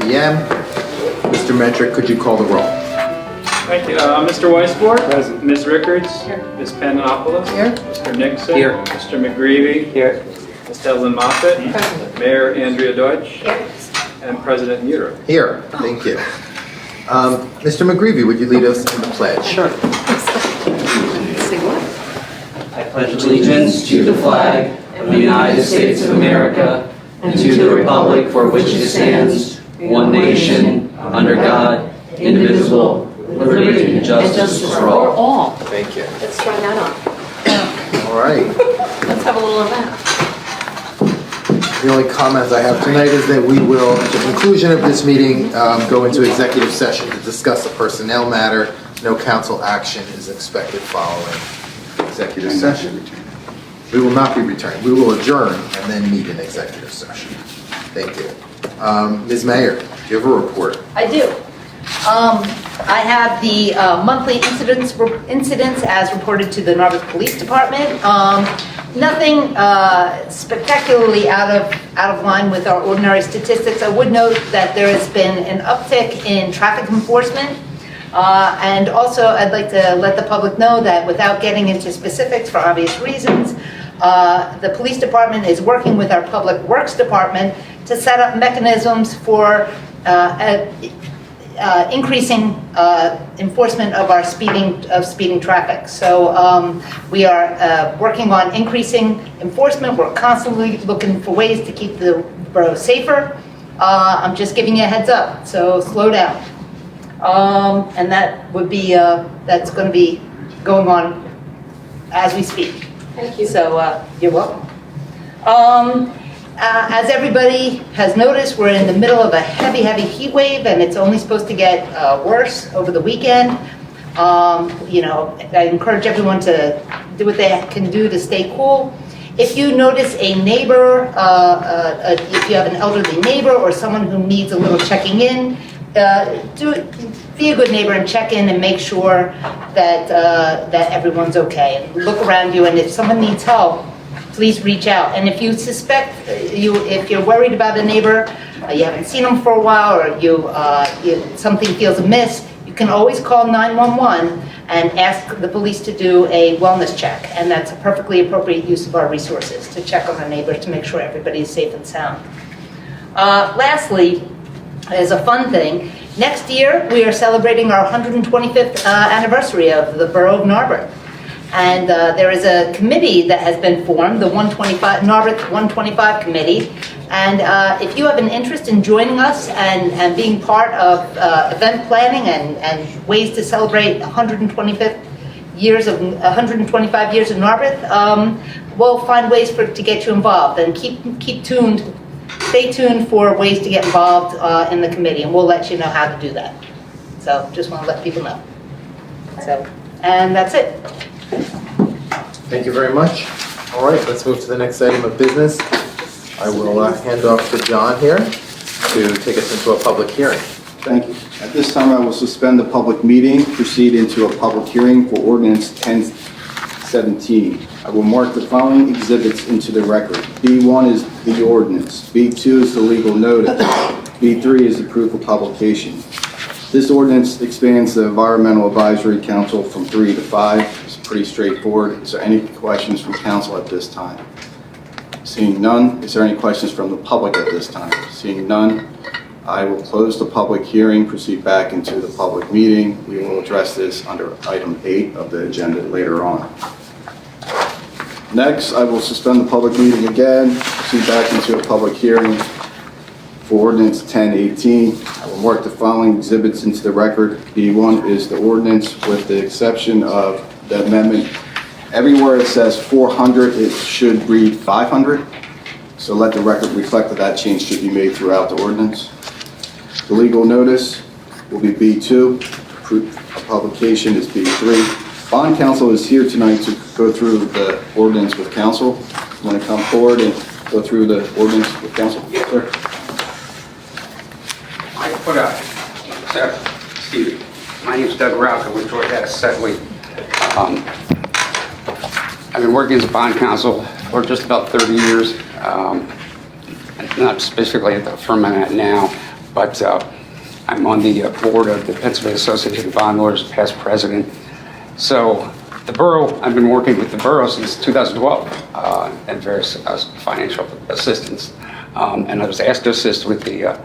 p.m. Mr. Metric, could you call the roll? Thank you. Mr. Weisbord? Present. Ms. Rickards? Here. Ms. Panopoulos? Here. Mr. Nixon? Here. Mr. McGreevy? Here. Ms. Devlin Moffett? Present. Mayor Andrea Deutsch? Here. And President Muter. Here, thank you. Mr. McGreevy, would you lead us in the pledge? Sure. Say what? I pledge allegiance to the flag of the United States of America and to the republic for which it stands, one nation, under God, indivisible, with liberty and justice for all. Thank you. Let's try that on. All right. Let's have a little of that. The only comment I have tonight is that we will, at the conclusion of this meeting, go into executive session to discuss a personnel matter. No council action is expected following executive session. We will not be returning. We will adjourn and then meet in executive session. Thank you. Ms. Mayor, do you have a report? I do. I have the monthly incidents as reported to the Narbor Police Department. Nothing spectacularly out of line with our ordinary statistics. I would note that there has been an uptick in traffic enforcement. And also, I'd like to let the public know that without getting into specifics for obvious reasons, the police department is working with our public works department to set up mechanisms for increasing enforcement of our speeding traffic. So we are working on increasing enforcement. We're constantly looking for ways to keep the borough safer. I'm just giving you a heads up, so slow down. And that would be that's going to be going on as we speak. Thank you. So you're welcome. As everybody has noticed, we're in the middle of a heavy heat wave, and it's only supposed to get worse over the weekend. You know, I encourage everyone to do what they can do to stay cool. If you notice a neighbor, if you have an elderly neighbor or someone who needs a little checking in, be a good neighbor and check in and make sure that that everyone's okay. And look around you, and if someone needs help, please reach out. And if you suspect, if you're worried about a neighbor, you haven't seen them for a while, or something feels amiss, you can always call 911 and ask the police to do a wellness check. And that's a perfectly appropriate use of our resources to check on our neighbors to make sure everybody is safe and sound. Lastly, as a fun thing, next year we are celebrating our 125th anniversary of the Borough of Narbor. And there is a committee that has been formed, the Narbor 125 Committee. And if you have an interest in joining us and being part of event planning and ways to celebrate 125 years of Narbor, we'll find ways to get you involved. And stay tuned for ways to get involved in the committee, and we'll let you know how to do that. So just want to let people know. So, and that's it. Thank you very much. All right, let's move to the next item of business. I will hand off to John here to take us into a public hearing. Thank you. At this time, I will suspend the public meeting, proceed into a public hearing for Ordinance 1017. I will mark the following exhibits into the record. B1 is the ordinance. B2 is the legal notice. B3 is the proof of publication. This ordinance expands the Environmental Advisory Council from 3 to 5. It's pretty straightforward. Is there any questions from council at this time? Seeing none, is there any questions from the public at this time? Seeing none, I will close the public hearing, proceed back into the public meeting. We will address this under item 8 of the agenda later on. Next, I will suspend the public meeting again, proceed back into a public hearing for Ordinance 1018. I will mark the following exhibits into the record. B1 is the ordinance with the exception of the amendment. Everywhere it says 400, it should read 500. So let the record reflect that that change should be made throughout the ordinance. The legal notice will be B2. Proof of publication is B3. Bond counsel is here tonight to go through the ordinance with council. You want to come forward and go through the ordinance with council? Yes, sir. I put up, Steve, my name's Doug Rauch, with Georgette Sedley. I've been working as a bond counsel for just about 30 years, not specifically at the firm I'm at now, but I'm on the board of the Pennsylvania Association of Bond Lawyers, past president. So the borough, I've been working with the borough since 2012 and various financial assistance. And I was asked to assist with the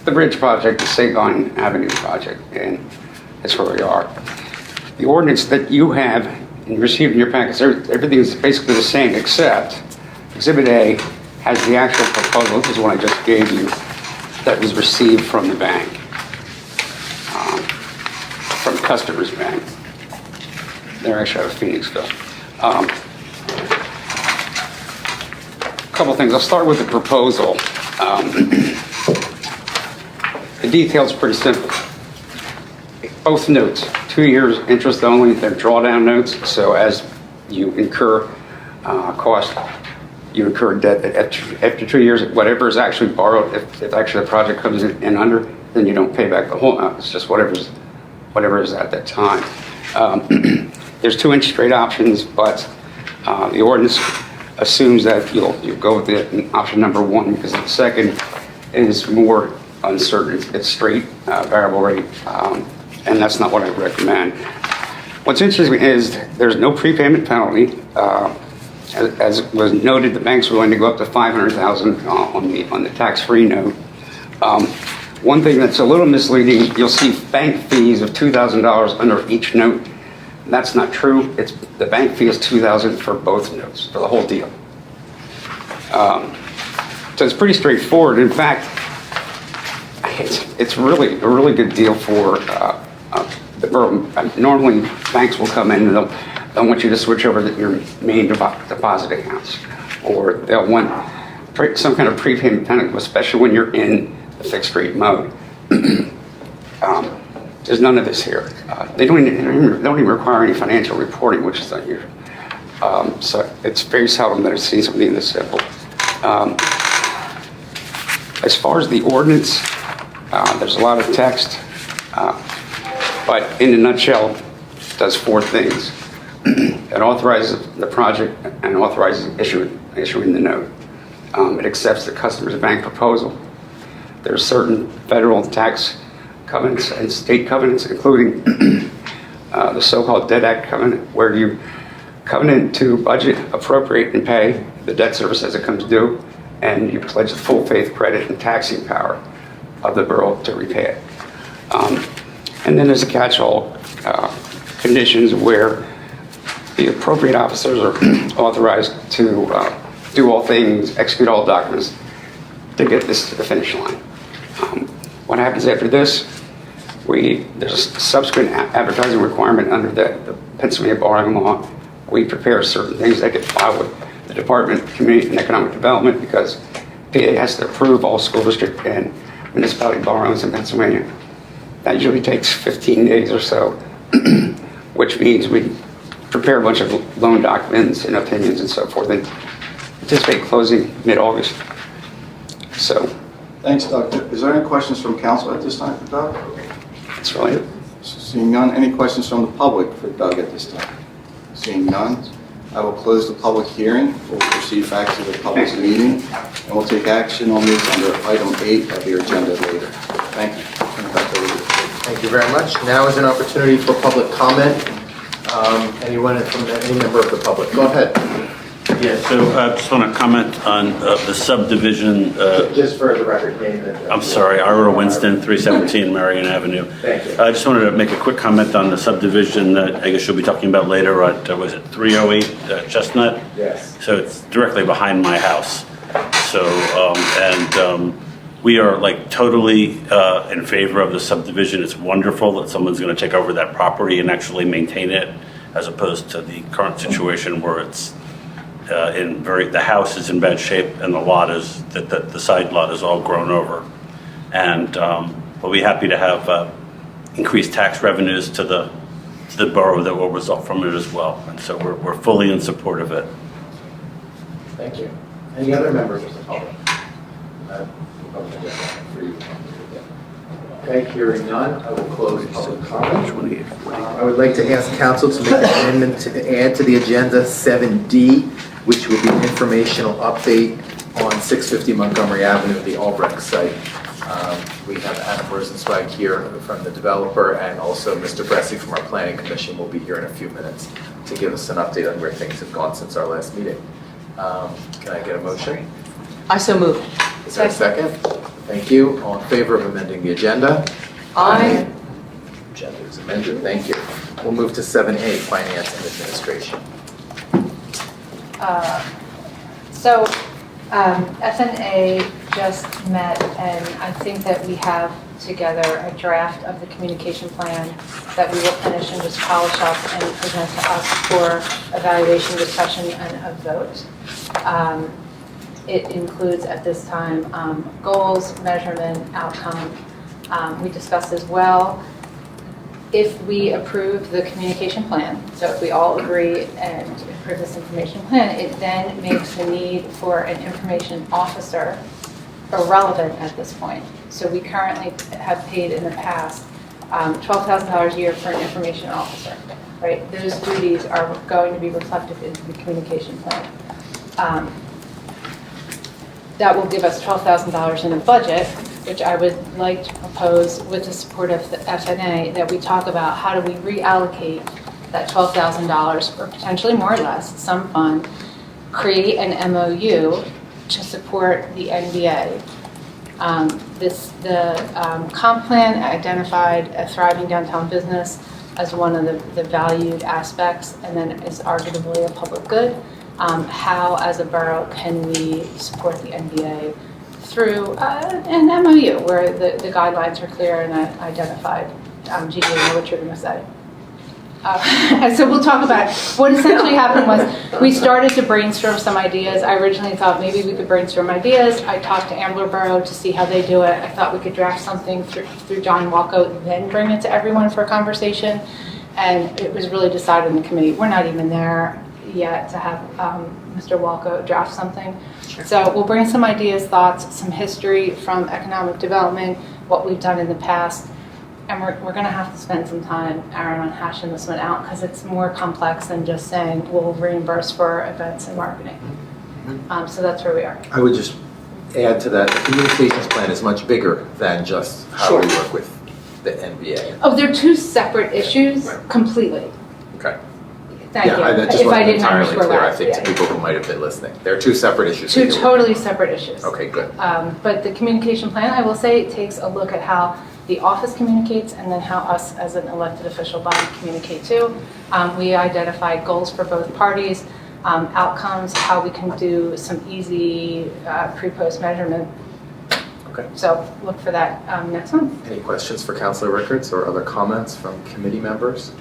bridge project, the Montgomery Avenue project, and that's where we are. The ordinance that you have and received in your packets, everything is basically the same, except Exhibit A has the actual proposal. This is what I just gave you that was received from the bank, from Customers Bank. They're actually out of Phoenixville. A couple things. I'll start with the proposal. The detail's pretty simple. Both notes, 2 years interest only, they're drawdown notes, so as you incur cost, you incur debt after 2 years, whatever is actually borrowed, if actually the project comes in under, then you don't pay back the whole amount, it's just whatever is at that time. There's 2 interest rate options, but the ordinance assumes that you'll go with the option number 1, because the second is more uncertain. It's straight variable rate, and that's not what I recommend. What's interesting is there's no prepayment penalty. As was noted, the bank's willing to go up to $500,000 on the tax-free note. One thing that's a little misleading, you'll see bank fees of $2,000 under each note. That's not true. The bank fee is $2,000 for both notes, for the whole deal. So it's pretty straightforward. In fact, it's really a really good deal for the borough. Normally, banks will come in and they'll want you to switch over to your main deposit accounts, or they'll want some kind of prepayment penalty, especially when you're in the fixed rate mode. There's none of this here. They don't even require any financial reporting, which is unusual. So it's very seldom that I've seen something this simple. As far as the ordinance, there's a lot of text, but in a nutshell, it does 4 things. It authorizes the project and authorizes issuing the note. It accepts the customer's bank proposal. There's certain federal tax covenants and state covenants, including the so-called Debt Act covenant, where you covenant to budget, appropriate, and pay the debt service as it comes due, and you pledge the full faith, credit, and taxing power of the borough to repay it. And then there's a catch-all conditions where the appropriate officers are authorized to do all things, execute all documents to get this to the finish line. What happens after this? There's a subsequent advertising requirement under the Pennsylvania borrowing law. We prepare certain things that get filed with the Department of Community and Economic Development, because PA has to approve all school district and municipality borrowings in Pennsylvania. That usually takes 15 days or so, which means we prepare a bunch of loan documents and opinions and so forth, and anticipate closing mid-August. So. Thanks, Doug. Is there any questions from council at this time for Doug? That's really it. Seeing none, any questions from the public for Doug at this time? Seeing none, I will close the public hearing. We'll proceed back to the public meeting, and we'll take action on this under item 8 of your agenda later. Thank you. Turn it back over to you. Thank you very much. Now is an opportunity for public comment. Anyone from any member of the public? Go ahead. Yeah, so I just want to comment on the subdivision. Just for the record, name and address. I'm sorry, Ira Winston, 317 Marion Avenue. Thank you. I just wanted to make a quick comment on the subdivision that I guess you'll be talking about later at, was it 308 Chestnut? Yes. So it's directly behind my house. So, we are like totally in favor of the subdivision. It's wonderful that someone's going to take over that property and actually maintain it, as opposed to the current situation where it's the house is in bad shape and the lot is the side lot is all grown over, and we'll be happy to have increased tax revenues to the borough that will result from it as well, and so we're fully in support of it. Thank you. Any other members of the public? Okay, hearing none, I will close public comment. I would like to ask council to make an amendment to add to the agenda 7D, which would be an informational update on 650 Montgomery Avenue, the Albrecht site. We have Anna Rosenzweig here from the developer, and also Mr. Bressi from our planning commission will be here in a few minutes to give us an update on where things have gone since our last meeting. Can I get a motion? I so move. Is there a second? Thank you. All in favor of amending the agenda? Aye. Agenda is amended. Thank you. We'll move to 7A, Finance and Administration. So FNA just met, and I think that we have together a draft of the communication plan that we will finish and just polish up and present to us for evaluation, discussion, and a vote. It includes at this time goals, measurement, outcome. We discussed as well, if we approve the communication plan, so if we all agree and approve this information plan, it then makes the need for an information officer irrelevant at this point. So we currently have paid in the past $12,000 a year for an information officer, right? Those duties are going to be reflected into the communication plan. That will give us $12,000 in a budget, which I would like to propose with the support of the FNA, that we talk about how do we reallocate that $12,000 or potentially more or less, some fund, create an MOU to support the NBA. The comp plan identified a thriving downtown business as one of the valued aspects, and then is arguably a public good. How, as a borough, can we support the NBA through an MOU where the guidelines are clear and identified? Gigi, I know what you're going to say. And so we'll talk about it. What essentially happened was we started to brainstorm some ideas. I originally thought maybe we could brainstorm ideas. I talked to Ambler Borough to see how they do it. I thought we could draft something through John Walco, then bring it to everyone for a conversation. And it was really decided in the committee. We're not even there yet to have Mr. Walco draft something. Sure. So we'll bring some ideas, thoughts, some history from economic development, what we've done in the past. And we're going to have to spend some time, Aaron, on hashing this one out because it's more complex than just saying we'll reimburse for events and marketing. So that's where we are. I would just add to that, the communications plan is much bigger than just how we work with the NBA. Oh, they're two separate issues completely. Okay. Thank you. That just If I wasn't didn't entirely underscore clear, that, I think, to people who might have been listening. They're two separate issues. Two totally separate issues. Okay, good. But the communication plan, I will say, takes a look at how the office communicates and then how us as an elected official body communicate too. We identified goals for both parties, outcomes, how we can do some easy pre-post measurement. Okay. So look for that next month. Any questions for Councilor Rickards or other comments from committee members?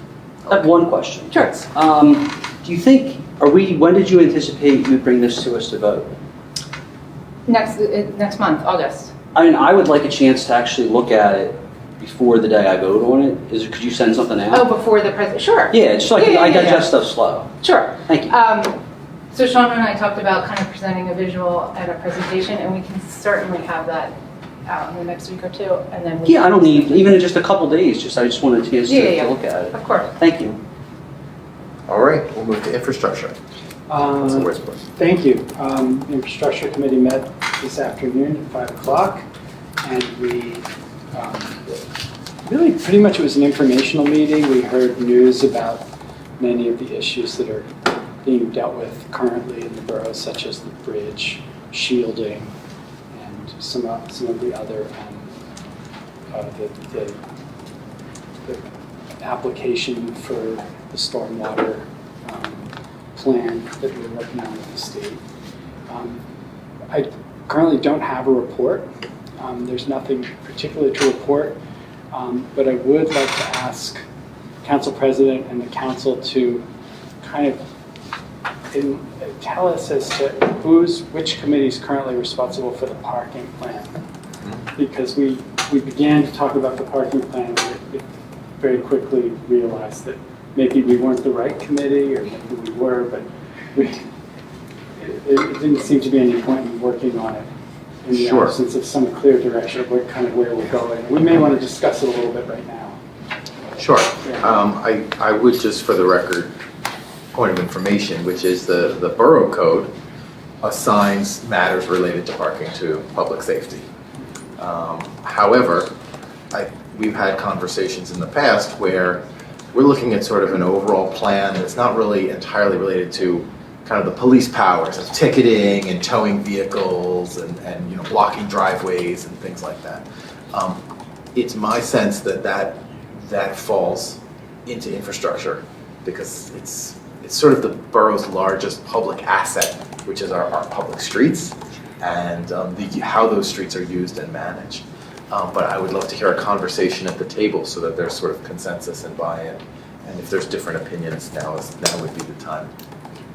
I have one question. Sure. Do you think, when did you anticipate you'd bring this to us to vote? Next month, August. I mean, I would like a chance to actually look at it before the day I vote on it. Could you send something out? Oh, before the president, sure. Yeah, just like I digest stuff slow. Sure. Thank you. So Sean and I talked about kind of presenting a visual and a presentation, and we can certainly have that out in the next week or two, and then I don't need, even in just a couple days, I just wanted a chance to look at it. Of course. Thank you. All right, we'll move to infrastructure. Councilor Whitesworth. Thank you. Infrastructure Committee met this afternoon at 5 o'clock, and we really pretty much it was an informational meeting. We heard news about many of the issues that are being dealt with currently in the borough, such as the bridge, shielding, and some of the other the application for the stormwater plan that we're working on with the state. I currently don't have a report. There's nothing particular to report, but I would like to ask Council President and the Council to kind of tell us as to which committee is currently responsible for the parking plan. Because we began to talk about the parking plan, and it very quickly realized that maybe we weren't the right committee, or maybe we were, but it didn't seem to be any point in working on it in the absence of some clear direction of where we're going. We may want to discuss it a little bit right now. Sure. I would just, for the record, point of information, which is the Borough Code assigns matters related to parking to public safety. However, we've had conversations in the past where we're looking at sort of an overall plan that's not really entirely related to kind of the police powers of ticketing and towing vehicles and you know, blocking driveways and things like that. It's my sense that falls into infrastructure because it's sort of the borough's largest public asset, which is our public streets and how those streets are used and managed. But I would love to hear a conversation at the table so that there's sort of consensus and buy-in. And if there's different opinions, now would be the time.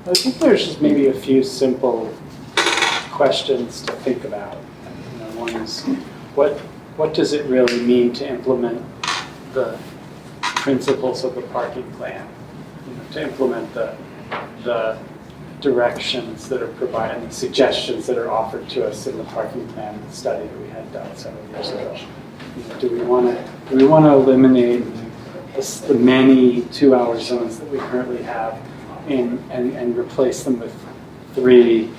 I think there's just maybe a few simple questions to think about. You know, one is, what does it really mean to implement the principles of the parking plan? You know, to implement the directions that are provided and the suggestions that are offered to us in the parking plan study that we had done several years ago. You know, do we want to eliminate the many 2-hour zones that we currently have and replace them with 3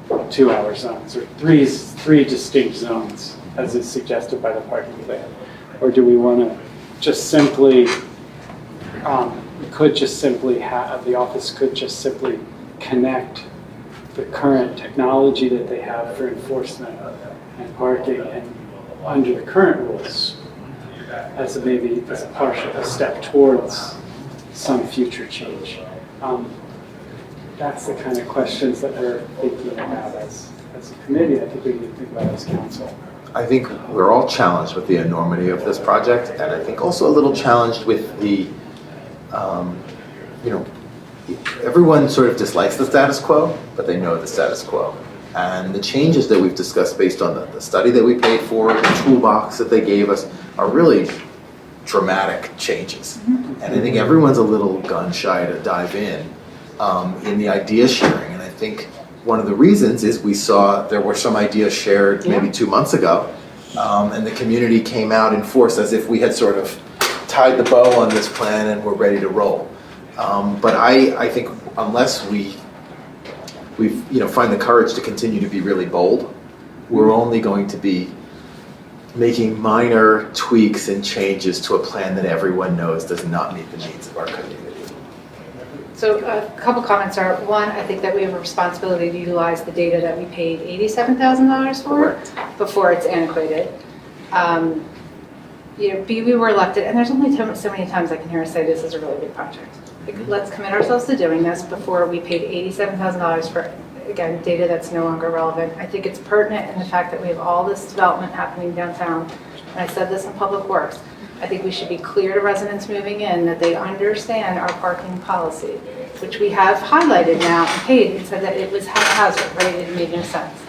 2-hour zones or three distinct zones as is suggested by the parking plan? Or do we want to just simply, the office could just simply connect the current technology that they have for enforcement and parking and under the current rules as a partial step towards some future change. That's the kind of questions that we're thinking about as a committee. I think we need to think about as council. I think we're all challenged with the enormity of this project, and I think also a little challenged with the, you know, everyone sort of dislikes the status quo, but they know the status quo. And the changes that we've discussed based on the study that we paid for, the toolbox that they gave us, are really dramatic changes. And I think everyone's a little gun shy to dive in the idea sharing. And I think one of the reasons is we saw there were some ideas shared maybe 2 months ago, and the community came out in force as if we had sort of tied the bow on this plan and we're ready to roll. But I think unless we find the courage to continue to be really bold, we're only going to be making minor tweaks and changes to a plan that everyone knows does not meet the needs of our community. So a couple comments are, one, I think that we have a responsibility to utilize the data that we paid $87,000 for Correct. before it's antiquated. B, we were elected, and there's only so many times I can hear us say this is a really big project. Let's commit ourselves to doing this before we paid $87,000 for, again, data that's no longer relevant. I think it's pertinent in the fact that we have all this development happening downtown, and I said this in Public Works. I think we should be clear to residents moving in that they understand our parking policy, which we have highlighted now and paid and said that it was haphazard, right? It made no sense.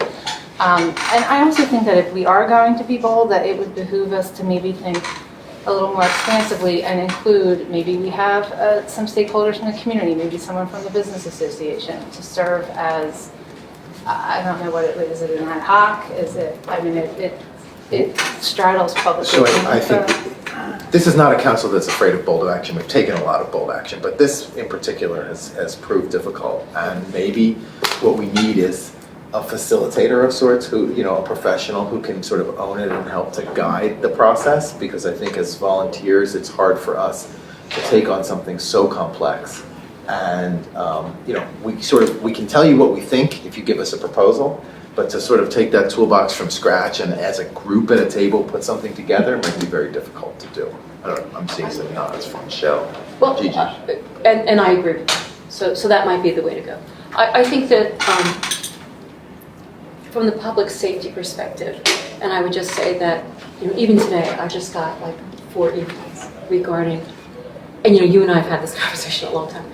And I also think that if we are going to be bold, that it would behoove us to maybe think a little more expansively and include, maybe we have some stakeholders from the community, maybe someone from the business association to serve as, I don't know what it is, it an ad hoc? Is it, I mean, it straddles public. So I think this is not a council that's afraid of bold action. We've taken a lot of bold action, but this in particular has proved difficult. And maybe what we need is a facilitator of sorts, who, a professional who can sort of own it and help to guide the process, because I think as volunteers, it's hard for us to take on something so complex. And, we can tell you what we think if you give us a proposal, but to sort of take that toolbox from scratch and as a group at a table put something together might be very difficult to do. I don't know, I'm seeing some nods from Michelle. Well, Gigi. and I agree with that. So that might be the way to go. I think that from the public safety perspective, and I would just say that, even today, I just got like 4 emails regarding, and you and I have had this conversation a long time,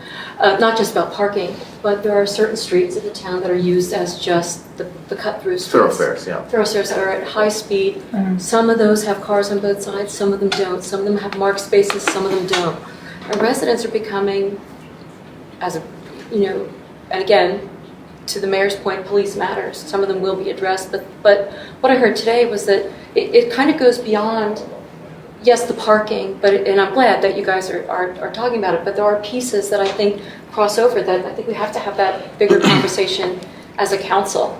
not just about parking, but there are certain streets in the town that are used as just the cut-through streets. Thoroughfares, yeah. Thoroughfares that are at high speed. Mm-hmm. Some of those have cars on both sides, some of them don't. Some of them have marked spaces, some of them don't. And residents are becoming, and again, to the mayor's point, police matters. Some of them will be addressed, but what I heard today was that it kind of goes beyond, yes, the parking, and I'm glad that you guys are talking about it, but there are pieces that I think cross over that I think we have to have that bigger conversation as a council.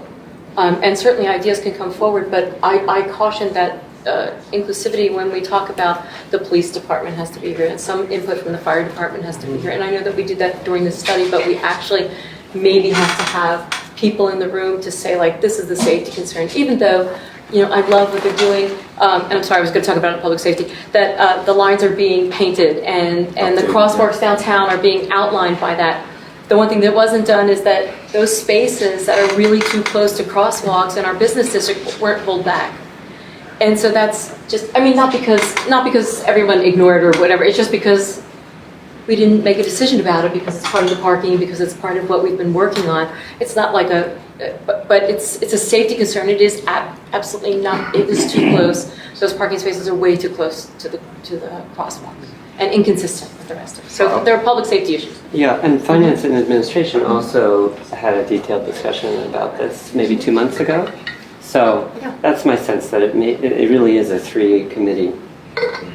And certainly ideas can come forward, but I caution that inclusivity when we talk about the police department has to be here and some input from the fire department has to be here. And I know that we did that during the study, but we actually maybe have to have people in the room to say, like, this is the safety concern, even though, I love what they're doing, and I'm sorry, I was going to talk about public safety, that the lines are being painted and the crosswalks downtown are being outlined by that. The one thing that wasn't done is that those spaces that are really too close to crosswalks in our business district weren't pulled back. And so that's just, not because everyone ignored or whatever, it's just because we didn't make a decision about it because it's part of the parking, because it's part of what we've been working on. It's not like but it's a safety concern. It is absolutely not, it is too close. Those parking spaces are way too close to the crosswalk and inconsistent with the rest of it. So there are public safety issues. Yeah, and Finance and Administration also had a detailed discussion about this maybe 2 months ago. So that's my sense that it really is a 3-committee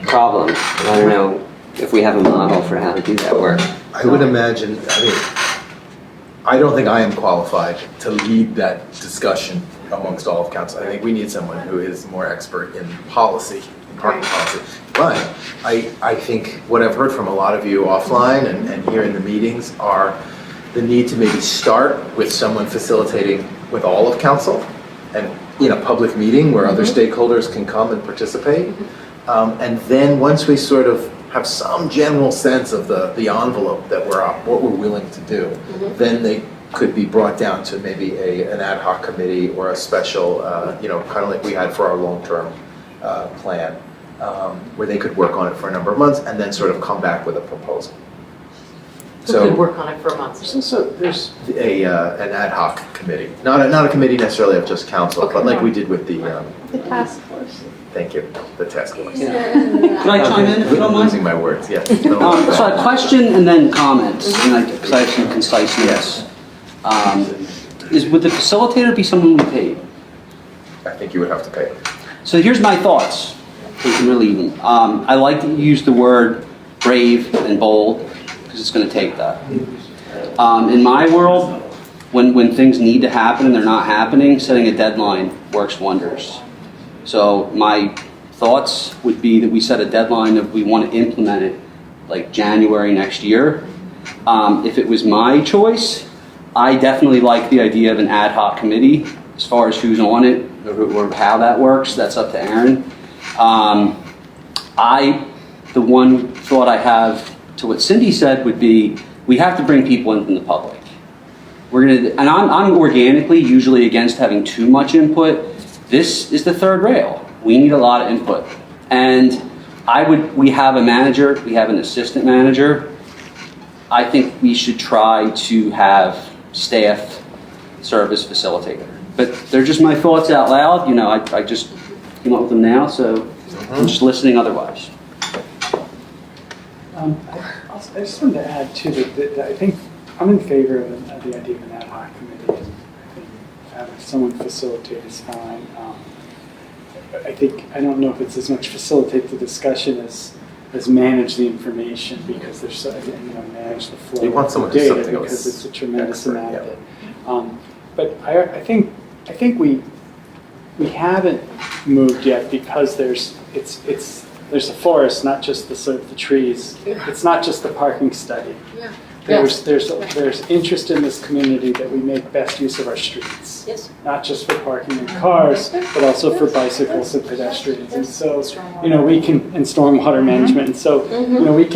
problem. And I don't know if we have a model for how to do that work. I would imagine, I don't think I am qualified to lead that discussion amongst all of council. I think we need someone who is more expert in policy, in parking policy. But I think what I've heard from a lot of you offline and here in the meetings are the need to maybe start with someone facilitating with all of council and in a public meeting where other stakeholders can come and participate. And then once we sort of have some general sense of the envelope that what we're willing to do, then they could be brought down to maybe an ad hoc committee or a special, kind of like we had for our long-term plan, where they could work on it for a number of months and then sort of come back with a proposal. Who could work on it for months? So there's an ad hoc committee, not a committee necessarily of just council, but like we did with the task force. Thank you, the task force. Can I chime in if you don't mind? Losing my words, yes. So a question and then comments, because I have some concise notes. Would the facilitator be someone we paid? I think you would have to pay. So here's my thoughts, taking or leaving. I like that you use the word brave and bold, because it's going to take that. In my world, when things need to happen and they're not happening, setting a deadline works wonders. So my thoughts would be that we set a deadline if we want to implement it like January next year. If it was my choice, I definitely like the idea of an ad hoc committee. As far as who's on it or how that works, that's up to Aaron. The one thought I have to what Cindy said would be, we have to bring people in from the public. I'm organically usually against having too much input. This is the third rail. We need a lot of input. And we have a manager, we have an assistant manager. I think we should try to have staff service facilitator. But they're just my thoughts out loud. I just came up with them now, so I'm just listening otherwise. I just wanted to add too that I think I'm in favor of the idea of an ad hoc committee. I think having someone facilitate is fine. I don't know if it's as much facilitate the discussion as manage the information, because there's manage the flow You want of someone the who's data, something because else it's a tremendous expert, amount of it. But I think we haven't moved yet, because there's a forest, not just the trees. It's not just the parking study. Yeah. There's interest in this community that we make best use of our streets. Yes. Not just for parking in cars, but also for bicycles and pedestrians. And so, we can, and stormwater management. And so, we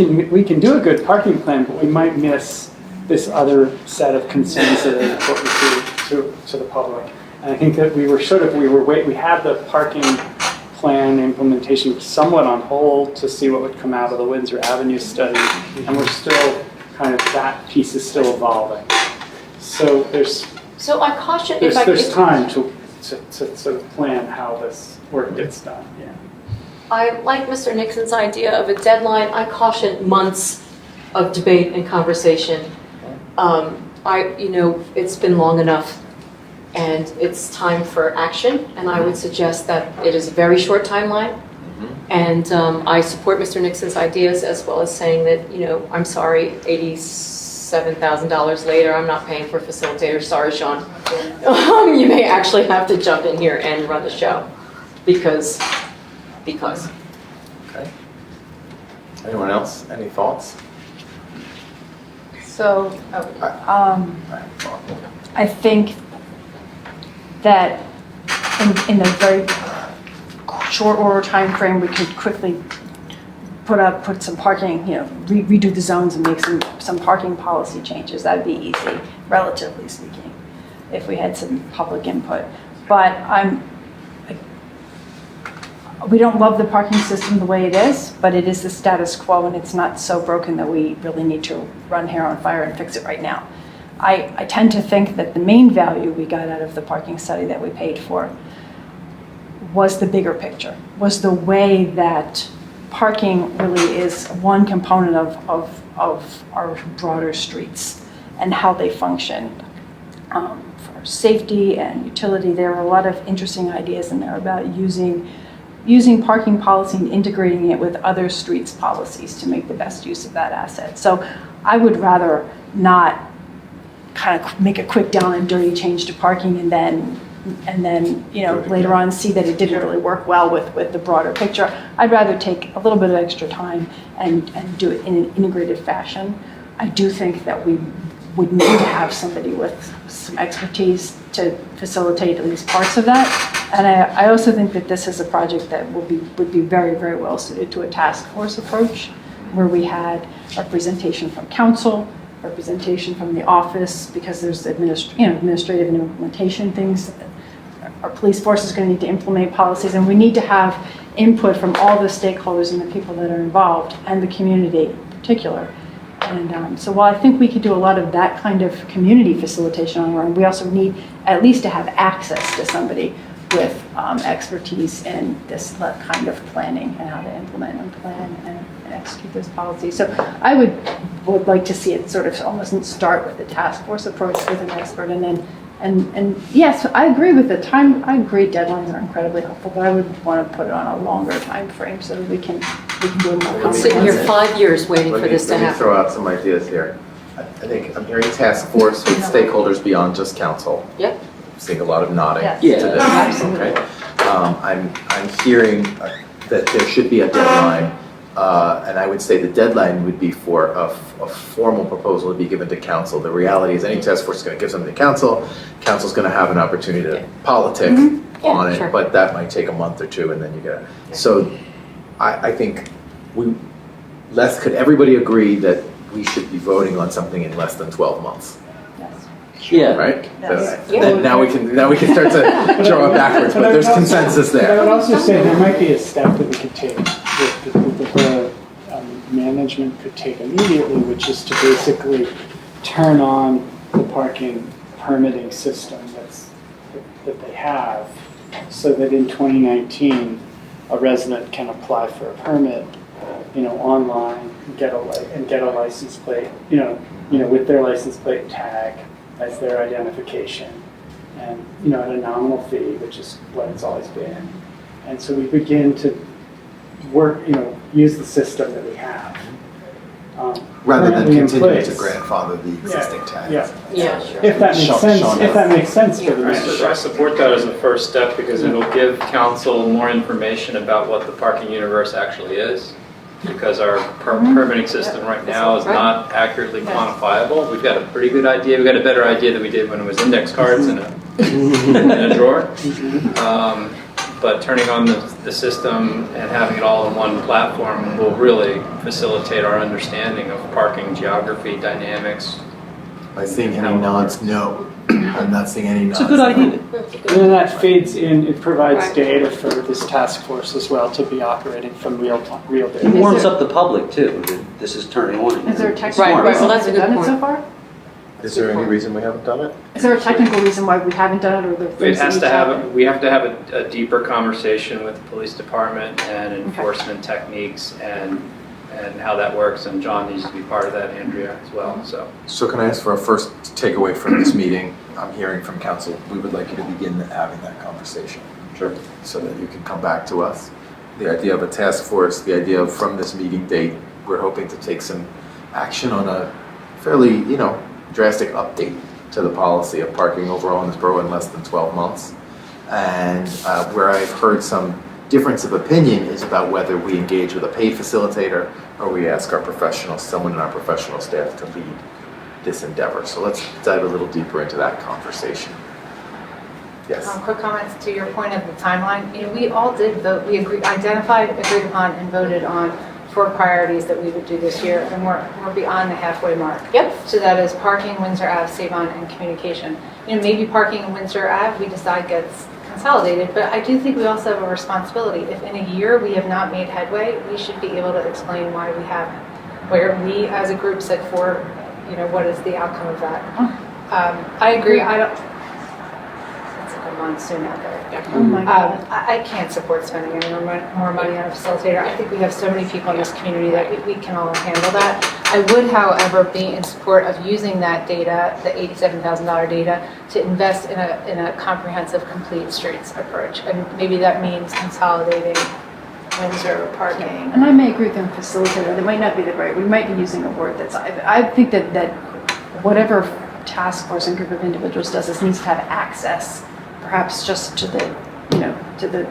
can do a good parking plan, but we might miss this other set of concerns that are important to the public. And I think that we had the parking plan implementation somewhat on hold to see what would come out of the Windsor Avenue study, and we're still that piece is still evolving. So I caution there's time to sort of plan how this work gets done. Yeah. I like Mr. Nixon's idea of a deadline. I caution months of debate and conversation. It's been long enough, and it's time for action. And I would suggest that it is a very short timeline. And I support Mr. Nixon's ideas, as well as saying that, I'm sorry, $87,000 later, I'm not paying for a facilitator. Sorry, Sean. You may actually have to jump in here and run the show, because because. Okay. Anyone else? Any thoughts? So, I think that in a very short order time frame, we could quickly put some parking, redo the zones and make some parking policy changes. That'd be easy, relatively speaking, if we had some public input. But we don't love the parking system the way it is, but it is the status quo, and it's not so broken that we really need to run hair on fire and fix it right now. I tend to think that the main value we got out of the parking study that we paid for was the bigger picture, was the way that parking really is one component of our broader streets and how they function. For safety and utility, there are a lot of interesting ideas in there about using parking policy and integrating it with other streets policies to make the best use of that asset. So I would rather not kind of make a quick down and dirty change to parking and then later on see that it didn't really work well with the broader picture. I'd rather take a little bit of extra time and do it in an integrated fashion. I do think that we would need to have somebody with some expertise to facilitate at least parts of that. And I also think that this is a project that would be very, very well suited to a task force approach, where we had representation from council, representation from the office, because there's administrative and implementation things. Our police force is going to need to implement policies, and we need to have input from all the stakeholders and the people that are involved, and the community in particular. And so while I think we could do a lot of that kind of community facilitation on our own, we also need at least to have access to somebody with expertise in this kind of planning and how to implement and plan and execute those policies. So I would like to see it sort of almost start with a task force approach with an expert, and then and yes, I agree with the time. I agree deadlines are incredibly helpful, but I would want to put it on a longer time frame so that we can do a more I'm sitting here 5 years waiting for this to Let me happen. throw out some ideas here. I think I'm hearing task force with stakeholders beyond just council. Yep. I'm seeing a lot of nodding Yes. to Yeah. this. Absolutely. Okay. I'm hearing that there should be a deadline, and I would say the deadline would be for a formal proposal to be given to council. The reality is any task force is going to give something to council. Council's going to have an opportunity to politic on it, sure. but that might take a month or two, and then you get it. So I think could everybody agree that we should be voting on something in less than 12 months? Yeah. Right? Yes. So then now we can start to draw it backwards, but there's consensus But I would there. also say there might be a step that we could take, that the management could take immediately, which is to basically turn on the parking permitting system that they have, so that in 2019, a resident can apply for a permit, online, and get a license plate, with their license plate tag as their identification, and at a nominal fee, which is what it's always been. And so we begin to work, use the system that we have. Rather than currently in continue to place. grandfather the existing tags. Yeah, Yeah, sure. if that makes Sean- sense. Sean If that makes sense for the I membership. support that as a first step because it'll give council more information about what the parking universe actually is. Because our permitting system right now is not accurately quantifiable. We've got a pretty good idea. We've got a better idea than we did when it was index cards in a drawer. But turning on the system and having it all in one platform will really facilitate our understanding of parking geography, dynamics. By seeing any nods, no. I'm not seeing any nods. It's a good idea. And then that feeds in, it provides Right. data for this task force as well to be operating from real It data. warms up the public too, that this is turning on. Is there a technical Right, reason well, that's a we good haven't done it so point. far? Is there any reason we haven't done it? Is there a technical reason why we haven't done it, or the It things that has need to happen? have, we have to have a deeper conversation with the police department and enforcement techniques and how that works. And John needs to be part of that, Andrea as well, so. So can I ask for a first takeaway from this meeting? I'm hearing from council, we would like you to begin having that conversation. Sure. So that you can come back to us. The idea of a task force, the idea of from this meeting date, we're hoping to take some action on a fairly, drastic update to the policy of parking overall in this borough in less than 12 months. And where I've heard some difference of opinion is about whether we engage with a paid facilitator or we ask our professionals, someone in our professional staff to lead this endeavor. So let's dive a little deeper into that conversation. Yes. Quick comments to your point of the timeline. We all did vote. We identified, agreed upon, and voted on 4 priorities that we would do this year, and we're beyond the halfway mark. Yep. So that is parking, Windsor Ave, Savon, and communication. Maybe parking in Windsor Ave we decide gets consolidated, but I do think we also have a responsibility. If in a year we have not made headway, we should be able to explain why we haven't. Where we as a group set for, what is the outcome of that? I agree. It's like a monsoon out there. Oh my God. I can't support spending any more money on a facilitator. I think we have so many people in this community that we can all handle that. I would, however, be in support of using that data, the $87,000 data, to invest in a comprehensive, complete streets approach. And maybe that means consolidating Windsor parking. And I may agree with them, facilitator, that might not be the right, we might be using a word that's, I think that whatever task force and group of individuals does this needs to have access, perhaps just to the, to the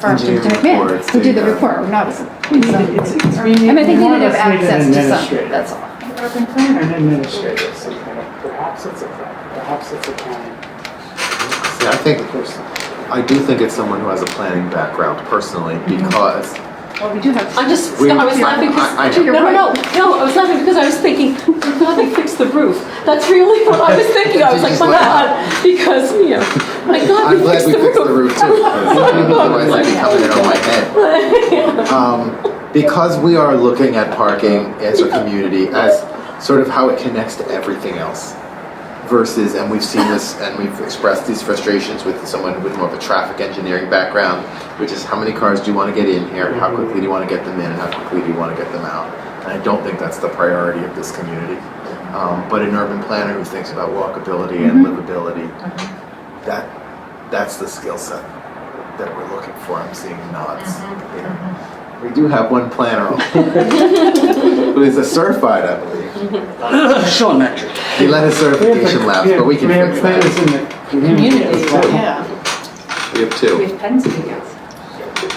firm, to McMahon, to do the report, or not. I think they need to have access to something, that's all. Urban planner and administrator, perhaps it's a county. See, I do think it's someone who has a planning background personally, because Well, we do have. I was laughing because, I know. no, I was laughing because I was thinking, I'm glad they fixed the roof. That's really what I was thinking. I was like, my God, because, my God, I'm glad we fixed the roof too, otherwise I'd be coming in on my head. Because we are looking at parking as a community, as sort of how it connects to everything else. Versus, and we've seen this, and we've expressed these frustrations with someone with more of a traffic engineering background, which is how many cars do you want to get in here, how quickly do you want to get them in, and how quickly do you want to get them out. And I don't think that's the priority of this community. But an urban planner who thinks about walkability and livability, that's the skill set that we're looking for. I'm seeing nods. We do have one planner who is a certified, I believe. Sean Metric. He let his certification lapse, but we can fix that. In the community as well. Yeah. We have two. We have pens to go.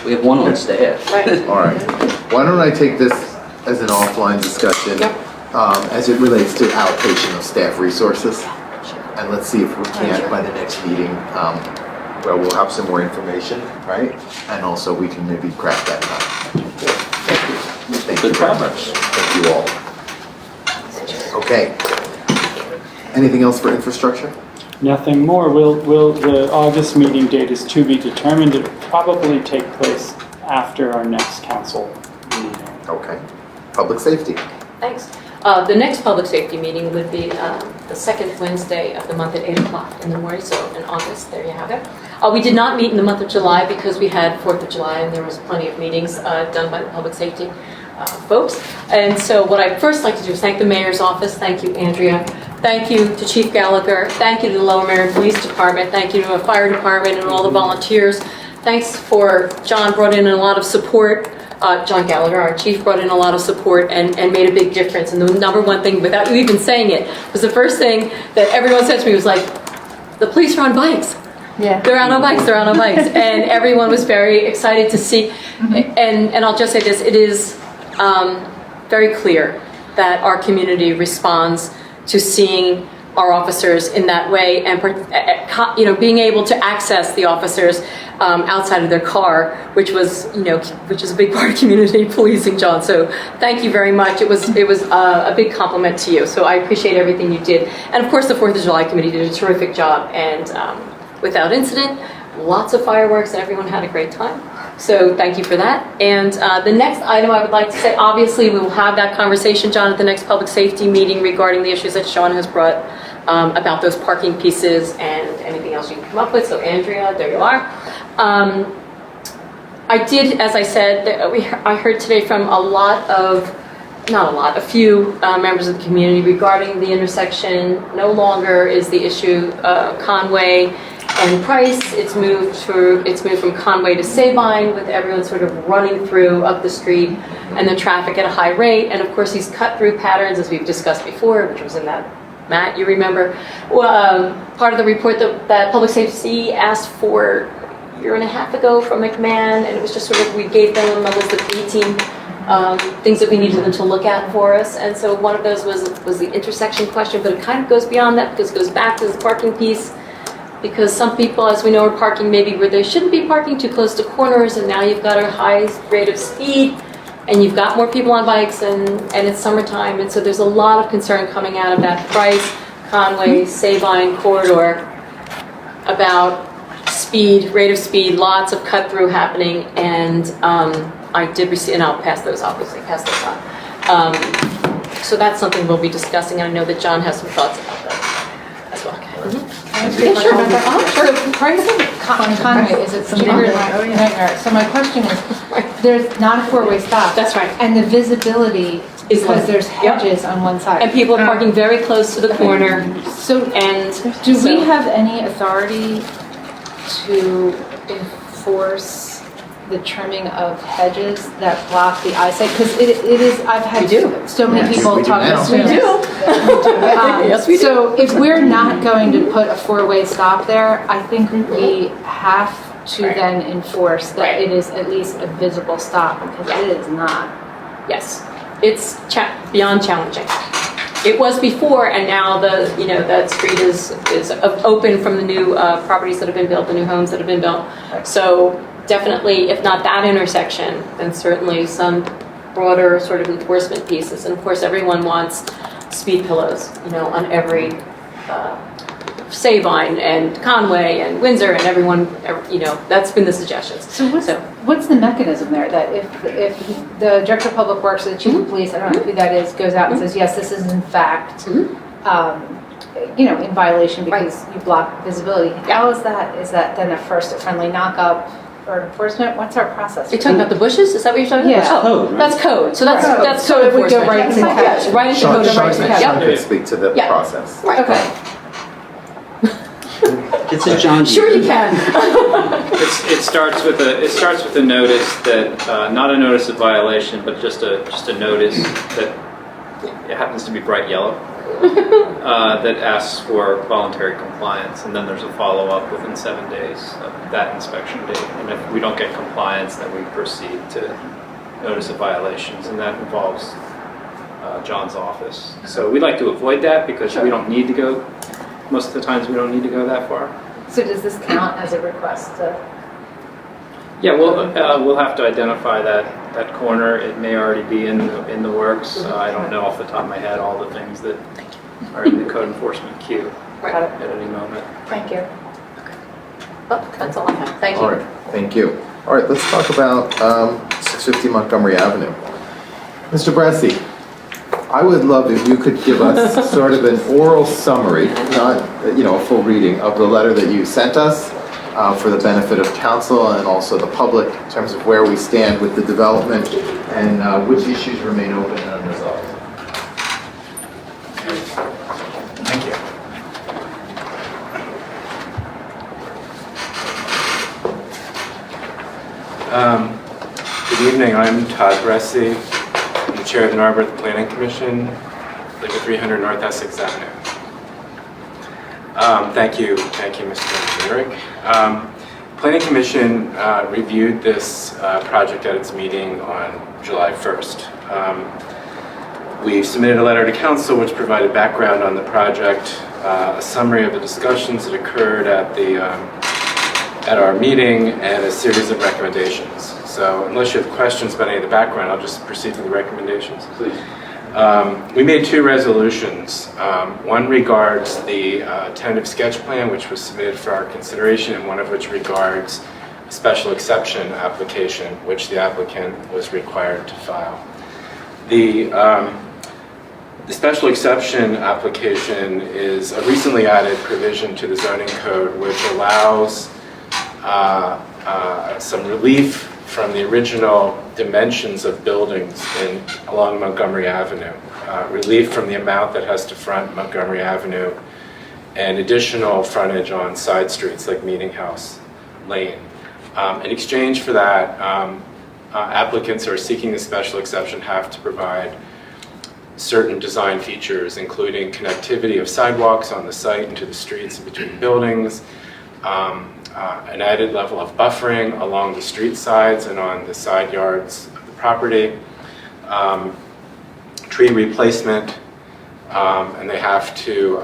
We have one on staff. All right. Why don't I take this as an offline discussion as it relates to allocation of staff resources? And let's see if we can't, by the next meeting, where we'll have some more information, right? And also we can maybe craft that out. Thank you very much. Thank you all. Okay. Anything else for infrastructure? Nothing more. The August meeting date is to be determined. It will probably take place after our next council meeting. Okay. Public safety. Thanks. The next public safety meeting would be the second Wednesday of the month at 8 o'clock in the morning, so in August, there you have it. We did not meet in the month of July because we had 4th of July and there was plenty of meetings done by the public safety folks. And so what I'd first like to do is thank the mayor's office. Thank you, Andrea. Thank you to Chief Gallagher. Thank you to the Lower Merion Police Department. Thank you to the fire department and all the volunteers. Thanks for John brought in a lot of support. John Gallagher, our chief, brought in a lot of support and made a big difference. And the number one thing, without you even saying it, was the first thing that everyone said to me was like, the police are on bikes. Yeah. They're out on bikes, And everyone was very excited to see. And I'll just say this, it is very clear that our community responds to seeing our officers in that way and being able to access the officers outside of their car, which is a big part of community policing, John. So thank you very much. It was a big compliment to you. So I appreciate everything you did. And of course the 4th of July committee did a terrific job and without incident, lots of fireworks and everyone had a great time. So thank you for that. And the next item I would like to say, obviously we will have that conversation, John, at the next public safety meeting regarding the issues that Sean has brought about those parking pieces and anything else you can come up with. So Andrea, there you are. I did, as I said, I heard today from a few members of the community regarding the intersection. No longer is the issue Conway and Price. It's moved from Conway to Sabine, with everyone sort of running through up the street and the traffic at a high rate. And of course these cut-through patterns, as we've discussed before, which was in that, Matt, you remember, part of the report that Public Safety asked for year and a half ago from McMahon, and it was just sort of, we gave them a list of 18 things that we needed them to look at for us. And so one of those was the intersection question, but it kind of goes beyond that because it goes back to the parking piece. Because some people, as we know, are parking maybe where they shouldn't be parking, too close to corners, and now you've got a high rate of speed, and you've got more people on bikes, and it's summertime, and so there's a lot of concern coming out of that Price, Conway, Sabine corridor about speed, rate of speed, lots of cut through happening, and I did receive, and I'll pass those on. So that's something we'll be discussing, and I know that John has some thoughts about that as well. Yeah, sure. So pricing on Conway is a bigger nightmare. So my question is, there's not a four-way stop. That's right. And the visibility is because there's hedges on one side. And people are parking very close to the corner. So, and do we have any authority to enforce the trimming of hedges that block the eyesight? Because it is, I've had so many people talk to me. We do. Yes, we do. So if we're not going to put a four-way stop there, I think we have to then enforce that it is at least a visible stop, because it is not. Yes, it's beyond challenging. It was before, and now that street is open from the new properties that have been built, the new homes that have been built. So definitely, if not that intersection, then certainly some broader sort of enforcement pieces. And of course, everyone wants speed pillows, on every Sabine and Conway and Windsor, and everyone, that's been the suggestions. So what's the mechanism there that if the Director of Public Works or the Chief of Police, I don't know who that is, goes out and says, yes, this is in fact, in violation because you block visibility. How is that? Is that then a friendly knock-up or enforcement? What's our process? You're talking about the bushes? Is that what you're talking about? Yeah. Oh, that's code. So that's so code it would go enforcement. right into code. Yes, right into code enforcement. Sean can speak to the process. Right. Okay. It's a John. Sure you can. It starts with a notice that not a notice of violation, but just a notice that it happens to be bright yellow that asks for voluntary compliance, and then there's a follow-up within 7 days of that inspection date. And if we don't get compliance, then we proceed to notice of violations, and that involves John's office. So we'd like to avoid that because we don't need to go. Most of the times we don't need to go that far. So does this count as a request to? Yeah, we'll have to identify that corner. It may already be in the works. I don't know off the top of my head all the things that are in the code enforcement queue at any moment. Thank you. Oh, that's all I have. Thank you. All right, thank you. All right, let's talk about 650 Montgomery Avenue. Mr. Bresci, I would love if you could give us sort of an oral summary, not a full reading of the letter that you sent us for the benefit of council and also the public in terms of where we stand with the development and which issues remain open and unresolved. Thank you. Good evening, I'm Todd Bresci. I'm the chair of the Narbor Planning Commission, live at 300 North Essex Avenue. Thank you, Mr. Engineering. Planning Commission reviewed this project at its meeting on July 1st. We submitted a letter to council which provided background on the project, a summary of the discussions that occurred at our meeting, and a series of recommendations. So unless you have questions about any of the background, I'll just proceed to the recommendations. Please. We made two resolutions. One regards the tentative sketch plan, which was submitted for our consideration, and one of which regards a special exception application, which the applicant was required to file. The special exception application is a recently added provision to the zoning code, which allows some relief from the original dimensions of buildings along Montgomery Avenue, relief from the amount that has to front Montgomery Avenue, and additional frontage on side streets like Meeting House Lane. In exchange for that, applicants who are seeking the special exception have to provide certain design features, including connectivity of sidewalks on the site and to the streets and between buildings, an added level of buffering along the street sides and on the side yards of the property, tree replacement, and they have to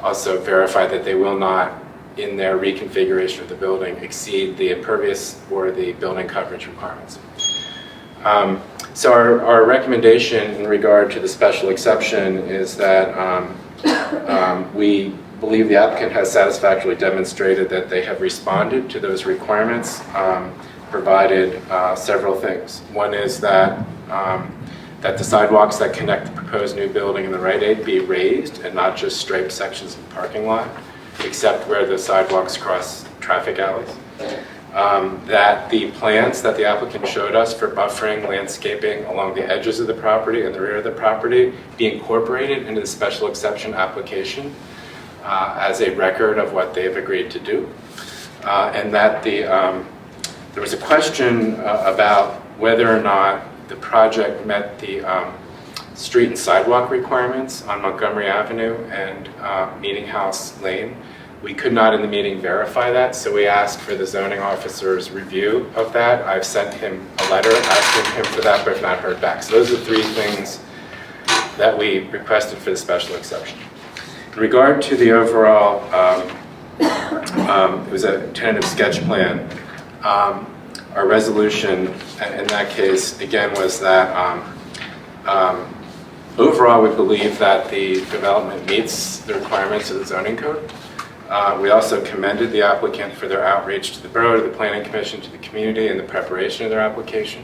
also verify that they will not, in their reconfiguration of the building, exceed the impervious or the building coverage requirements. So our recommendation in regard to the special exception is that we believe the applicant has satisfactorily demonstrated that they have responded to those requirements, provided several things. One is that that the sidewalks that connect the proposed new building and the Rite Aid be raised and not just striped sections of the parking lot, except where the sidewalks cross traffic alleys. That the plans that the applicant showed us for buffering, landscaping along the edges of the property and the rear of the property be incorporated into the special exception application as a record of what they've agreed to do. And that there was a question about whether or not the project met the street and sidewalk requirements on Montgomery Avenue and Meeting House Lane. We could not in the meeting verify that, so we asked for the zoning officer's review of that. I've sent him a letter asking him for that, but have not heard back. So those are three things that we requested for the special exception. In regard to the overall, it was a tentative sketch plan. Our resolution in that case, again, was that overall we believe that the development meets the requirements of the zoning code. We also commended the applicant for their outreach to the borough, to the planning commission, to the community in the preparation of their application.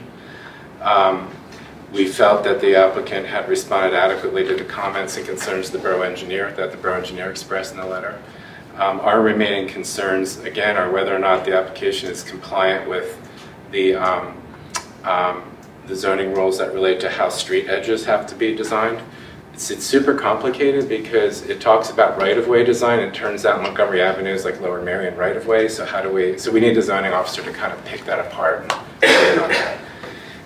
We felt that the applicant had responded adequately to the comments and concerns of the borough engineer that the borough engineer expressed in the letter. Our remaining concerns, again, are whether or not the application is compliant with the zoning rules that relate to how street edges have to be designed. It's super complicated because it talks about right-of-way design. It turns out Montgomery Avenue is like Lower Marion right-of-way. So we need a zoning officer to kind of pick that apart and weigh in on that.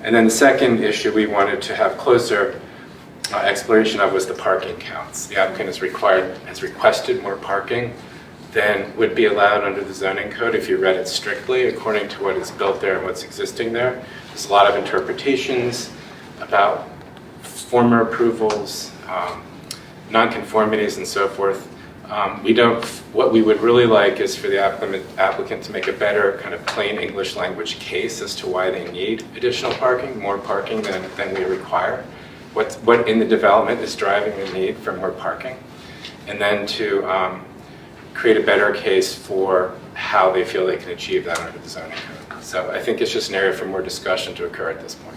And then the second issue we wanted to have closer exploration of was the parking counts. The applicant has requested more parking than would be allowed under the zoning code if you read it strictly according to what is built there and what's existing there. There's a lot of interpretations about former approvals, nonconformities and so forth. What we would really like is for the applicant to make a better kind of plain English language case as to why they need additional parking, more parking than we require. What in the development is driving the need for more parking. And then to create a better case for how they feel they can achieve that under the zoning code. So I think it's just an area for more discussion to occur at this point.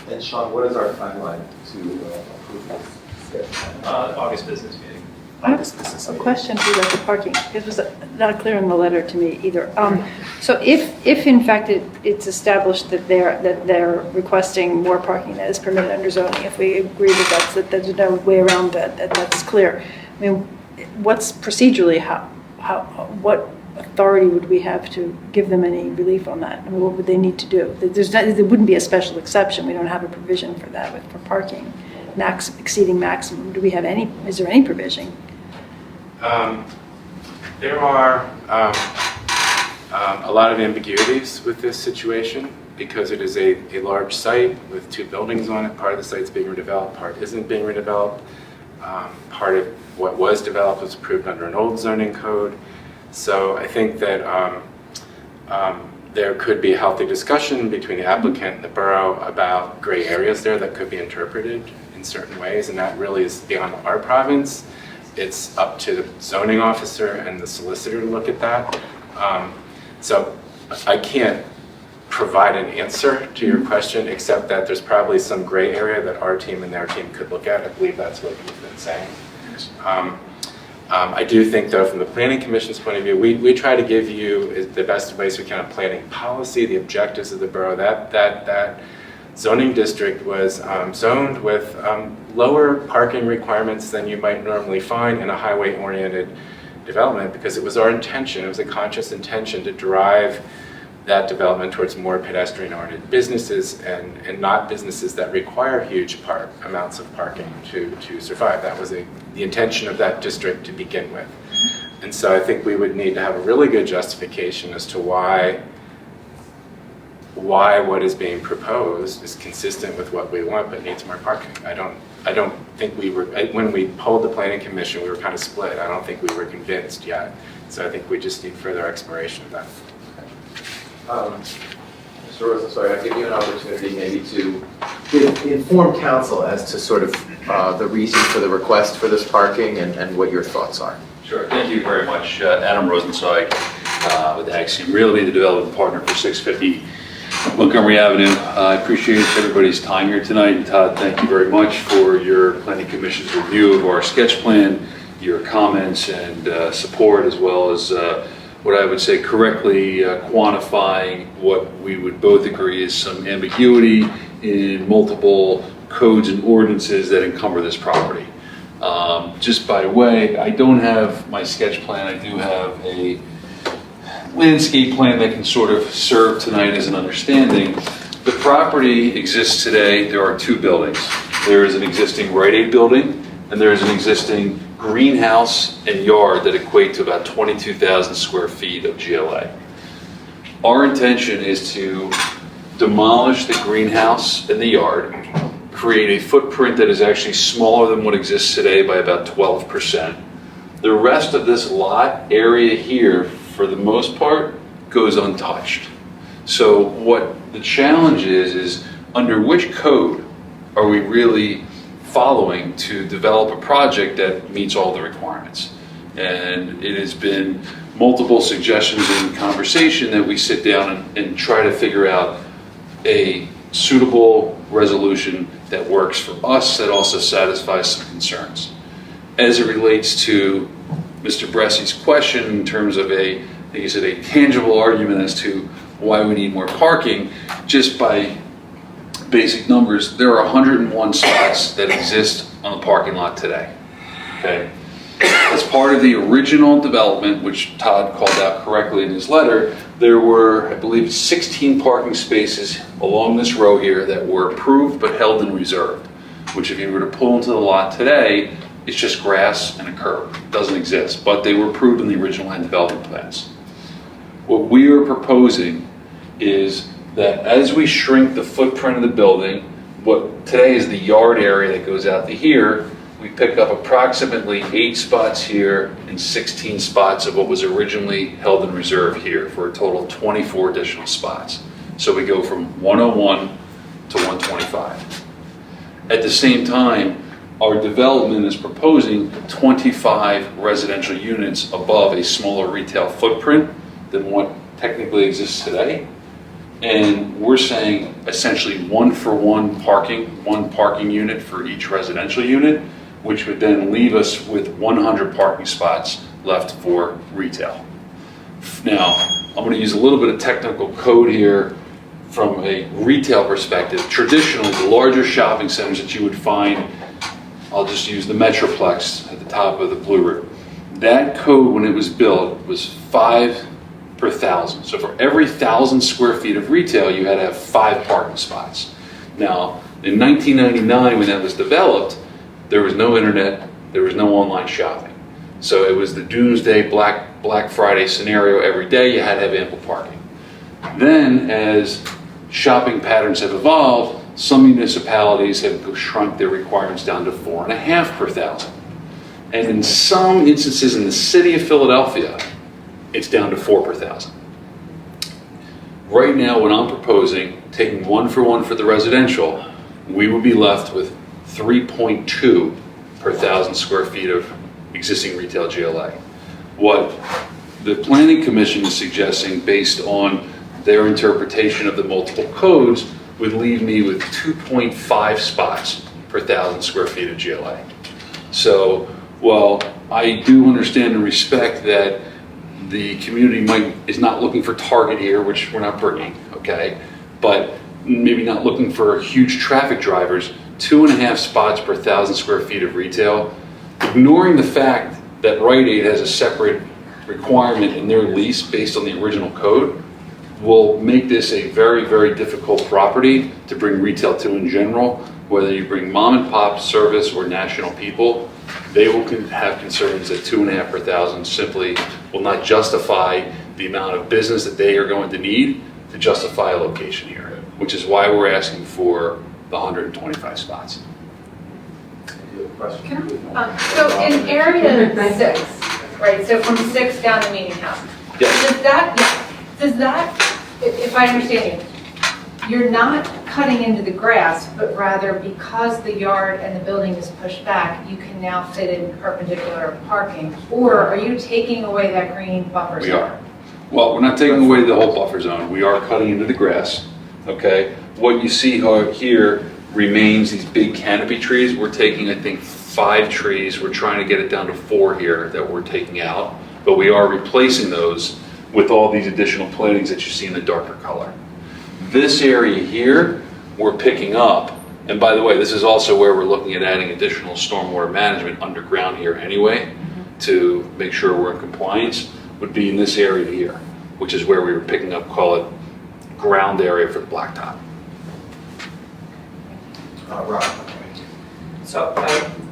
And Sean, what is our timeline to approve this sketch plan? August business meeting. I have a question for you about the parking. It was not clear in the letter to me either. So if in fact it's established that they're requesting more parking that is permitted under zoning, if we agree that there's no way around that's clear. I mean, what's procedurally what authority would we have to give them any relief on that? I mean, what would they need to do? There wouldn't be a special exception. We don't have a provision for that for parking, exceeding maximum. Do we have any? Is there any provision? There are a lot of ambiguities with this situation because it is a large site with two buildings on it. Part of the site's being redeveloped, part isn't being redeveloped. Part of what was developed was approved under an old zoning code. So I think that there could be a healthy discussion between the applicant and the borough about gray areas there that could be interpreted in certain ways, and that really is beyond our province. It's up to the zoning officer and the solicitor to look at that. So I can't provide an answer to your question, except that there's probably some gray area that our team and their team could look at. I believe that's what you've been saying. I do think, though, from the Planning Commission's point of view, we try to give you the best ways we can of planning policy, the objectives of the borough. That zoning district was zoned with lower parking requirements than you might normally find in a highway-oriented development because it was our intention, it was a conscious intention to drive that development towards more pedestrian-oriented businesses and not businesses that require huge amounts of parking to survive. That was the intention of that district to begin with. And so I think we would need to have a really good justification as to why what is being proposed is consistent with what we want but needs more parking. I don't think we were, when we polled the planning commission, we were kind of split. I don't think we were convinced yet. So I think we just need further exploration of that. Mr. Rosa, sorry, I'll give you an opportunity maybe to inform council as to sort of the reason for the request for this parking and what your thoughts are. Sure, thank you very much. Adam Rosenzweig with Axiom Realty, the development partner for 650 Montgomery Avenue. I appreciate everybody's time here tonight. And Todd, thank you very much for your Planning Commission's review of our sketch plan, your comments and support, as well as what I would say correctly quantifying what we would both agree is some ambiguity in multiple codes and ordinances that encumber this property. Just by the way, I don't have my sketch plan. I do have a landscape plan that can sort of serve tonight as an understanding. The property exists today. There are two buildings. There is an existing Rite Aid building, and there is an existing greenhouse and yard that equate to about 22,000 square feet of GLA. Our intention is to demolish the greenhouse and the yard, create a footprint that is actually smaller than what exists today by about 12%. The rest of this lot area here, for the most part, goes untouched. So what the challenge is under which code are we really following to develop a project that meets all the requirements? And it has been multiple suggestions and conversation that we sit down and try to figure out a suitable resolution that works for us, that also satisfies some concerns. As it relates to Mr. Bressy's question in terms of I think he said a tangible argument as to why we need more parking, just by basic numbers, there are 101 spots that exist on the parking lot today, okay? As part of the original development, which Todd called out correctly in his letter, there were, I believe, 16 parking spaces along this row here that were approved but held in reserve, which if you were to pull into the lot today, it's just grass and a curb. It doesn't exist, but they were approved in the original land development plans. What we are proposing is that as we shrink the footprint of the building, what today is the yard area that goes out to here, we pick up approximately 8 spots here and 16 spots of what was originally held in reserve here, for a total of 24 additional spots. So we go from 101 to 125. At the same time, our development is proposing 25 residential units above a smaller retail footprint than what technically exists today. And we're saying essentially 1-for-1 parking, 1 parking unit for each residential unit, which would then leave us with 100 parking spots left for retail. Now, I'm going to use a little bit of technical code here from a retail perspective. Traditionally, the larger shopping centers that you would find, I'll just use the Metroplex at the top of the blue route. That code, when it was built, was 5 per 1,000. So for every 1,000 square feet of retail, you had to have 5 parking spots. Now, in 1999, when that was developed, there was no internet, there was no online shopping. So it was the doomsday Black Friday scenario. Every day you had to have ample parking. Then, as shopping patterns have evolved, some municipalities have shrunk their requirements down to 4.5 per 1,000. And in some instances in the city of Philadelphia, it's down to 4 per 1,000. Right now, what I'm proposing, taking 1-for-1 for the residential, we would be left with 3.2 per 1,000 square feet of existing retail GLA. What the Planning Commission is suggesting, based on their interpretation of the multiple codes, would leave me with 2.5 spots per 1,000 square feet of GLA. So, while I do understand and respect that the community is not looking for target here, which we're not bringing, okay? But maybe not looking for huge traffic drivers, 2.5 spots per 1,000 square feet of retail, ignoring the fact that Rite Aid has a separate requirement in their lease based on the original code, will make this a very, very difficult property to bring retail to in general, whether you bring mom and pop service or national people. they will have concerns that 2.5 per thousand simply will not justify the amount of business that they are going to need to justify a location here, which is why we're asking for the 125 spots. So in area 6, right, so from 6 down to Meeting House, does that, if I understand you, you're not cutting into the grass, but rather because the yard and the building is pushed back, you can now fit in perpendicular parking? Or are you taking away that green buffer zone? We are. Well, we're not taking away the whole buffer zone. We are cutting into the grass, okay? What you see here remains these big canopy trees. We're taking, I think, 5 trees. We're trying to get it down to 4 here that we're taking out, but we are replacing those with all these additional plantings that you see in the darker color. This area here, we're picking up, and by the way, this is also where we're looking at adding additional stormwater management underground here anyway, to make sure we're in compliance, would be in this area here, which is where we were picking up, call it, ground area for the blacktop. So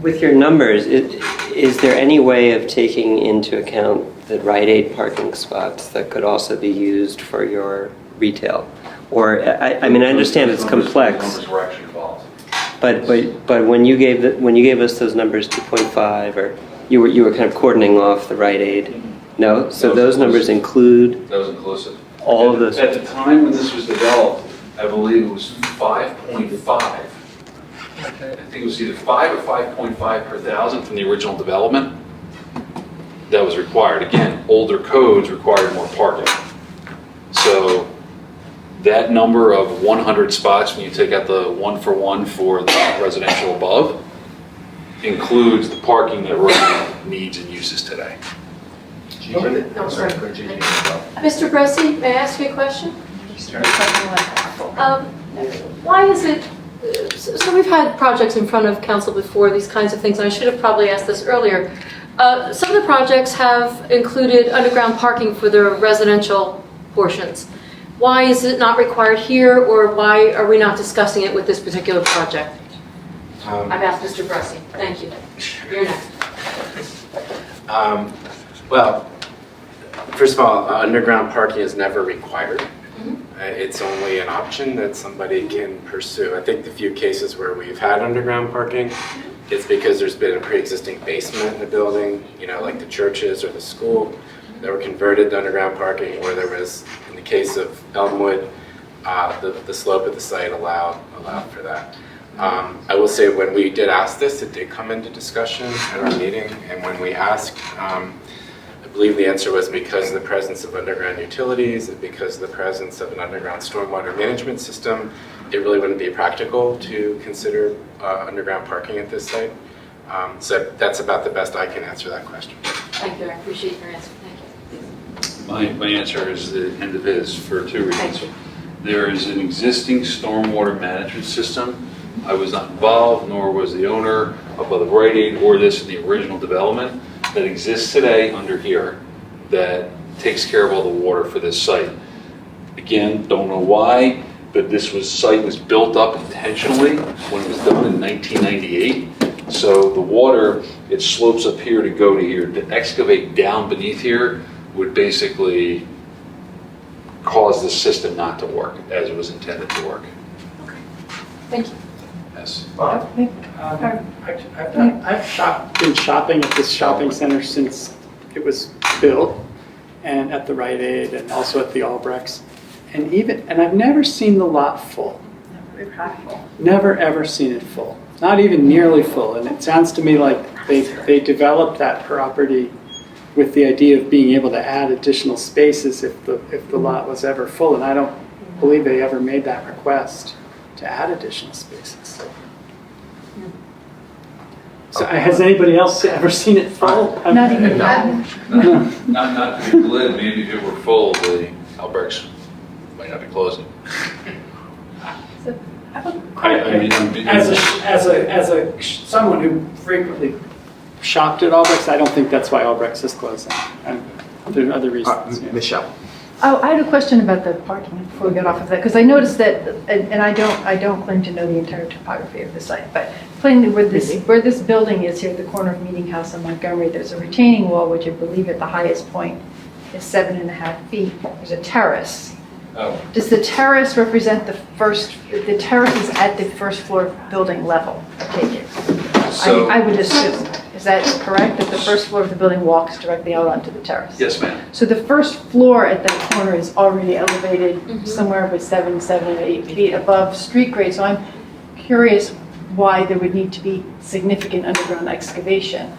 with your numbers, is there any way of taking into account the Rite Aid parking spots that could also be used for your retail? Or, I mean, I understand it's complex. Numbers were actually involved. But when you gave us those numbers, 2.5, or you were kind of cordoning off the Rite Aid. No, so those numbers include. That was inclusive. All of those. At the time when this was developed, I believe it was 5.5. I think it was either 5 or 5.5 per thousand from the original development that was required. Again, older codes required more parking. So that number of 100 spots, when you take out the 1-for-1 for the residential above, includes the parking that Rite needs and uses today. Mr. Bresci, may I ask you a question? Why is it, so we've had projects in front of council before, these kinds of things, and I should have probably asked this earlier. Some of the projects have included underground parking for the residential portions. Why is it not required here, or why are we not discussing it with this particular project? I've asked Mr. Bresci. Thank you. You're next. Well, first of all, underground parking is never required. It's only an option that somebody can pursue. I think the few cases where we've had underground parking, it's because there's been a pre-existing basement in the building, you know, like the churches or the school, that were converted to underground parking, or there was, in the case of Elmwood, the slope of the site allowed for that. I will say when we did ask this, it did come into discussion at our meeting, and when we asked, I believe the answer was because of the presence of underground utilities and because of the presence of an underground stormwater management system, it really wouldn't be practical to consider underground parking at this site. So that's about the best I can answer that question. Thank you. I appreciate your answer. Thank you. My answer is the end of his for 2 reasons. There is an existing stormwater management system. I was not involved, nor was the owner of the Rite Aid or this in the original development, that exists today under here that takes care of all the water for this site. Again, don't know why, but this site was built up intentionally when it was done in 1998. So the water, it slopes up here to go to here. To excavate down beneath here would basically cause the system not to work as it was intended to work. Thank you. Yes. I've been shopping at this shopping center since it was built, and at the Rite Aid, and also at the Albrechts, and I've never seen the lot full. Never ever seen it full. Not even nearly full. And it sounds to me like they developed that property with the idea of being able to add additional spaces if the lot was ever full, and I don't believe they ever made that request to add additional spaces. So has anybody else ever seen it full? Not even that. Not to be glib, maybe if it were full, the Albrechts might not be closing. As someone who frequently shopped at Albrechts, I don't think that's why Albrechts is closing. There are other reasons. Michelle. Oh, I had a question about the parking before we get off of that, because I noticed that, and I don't claim to know the entire topography of the site, but plainly where this building is here at the corner of Meeting House and Montgomery, there's a retaining wall, which I believe at the highest point is 7.5 feet. There's a terrace. Oh. Does the terrace represent the terrace is at the first floor building level, I take it? So- I would assume. Is that correct, that the first floor of the building walks directly out onto the terrace? Yes, ma'am. So the first floor at that corner is already elevated somewhere with 7 or 8 feet above street grade. So I'm curious why there would need to be significant underground excavation,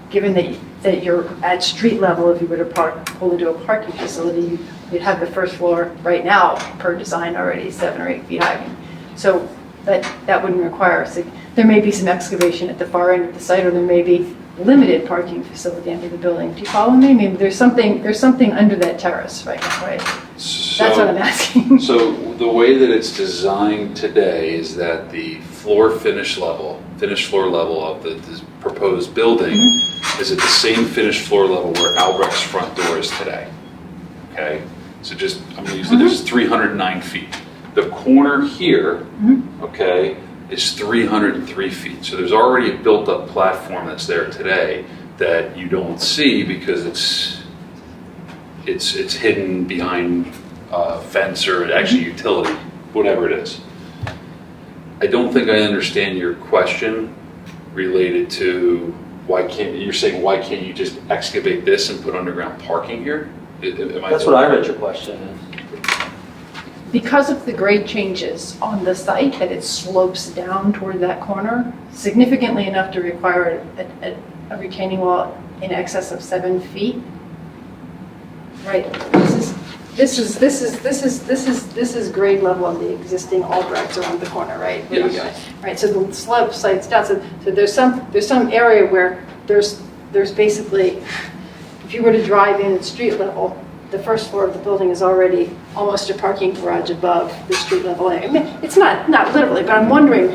given that you're at street level. If you were to pull into a parking facility, you'd have the first floor right now per design already 7 or 8 feet high. So that wouldn't require, there may be some excavation at the far end of the site, or there may be limited parking facility under the building. Do you follow me? Maybe there's something under that terrace right now, right? That's what I'm asking. So the way that it's designed today is that the finished floor level of the proposed building is at the same finished floor level where Albrecht's front door is today. Okay? So I'm gonna use this is 309 feet. The corner here, okay, is 303 feet. So there's already a built-up platform that's there today that you don't see because it's hidden behind a fence or actually utility, whatever it is. I don't think I understand your question related to why can't you just excavate this and put underground parking here? That's what I read your question as. Because of the grade changes on the site, that it slopes down toward that corner, significantly enough to require a retaining wall in excess of 7 feet. Right. This is grade level of the existing Albrecht around the corner, right? Yes. Right. So the slope slides down. So there's some area where there's basically, if you were to drive in at street level, the first floor of the building is already almost a parking garage above the street level. I mean, it's not literally, but I'm wondering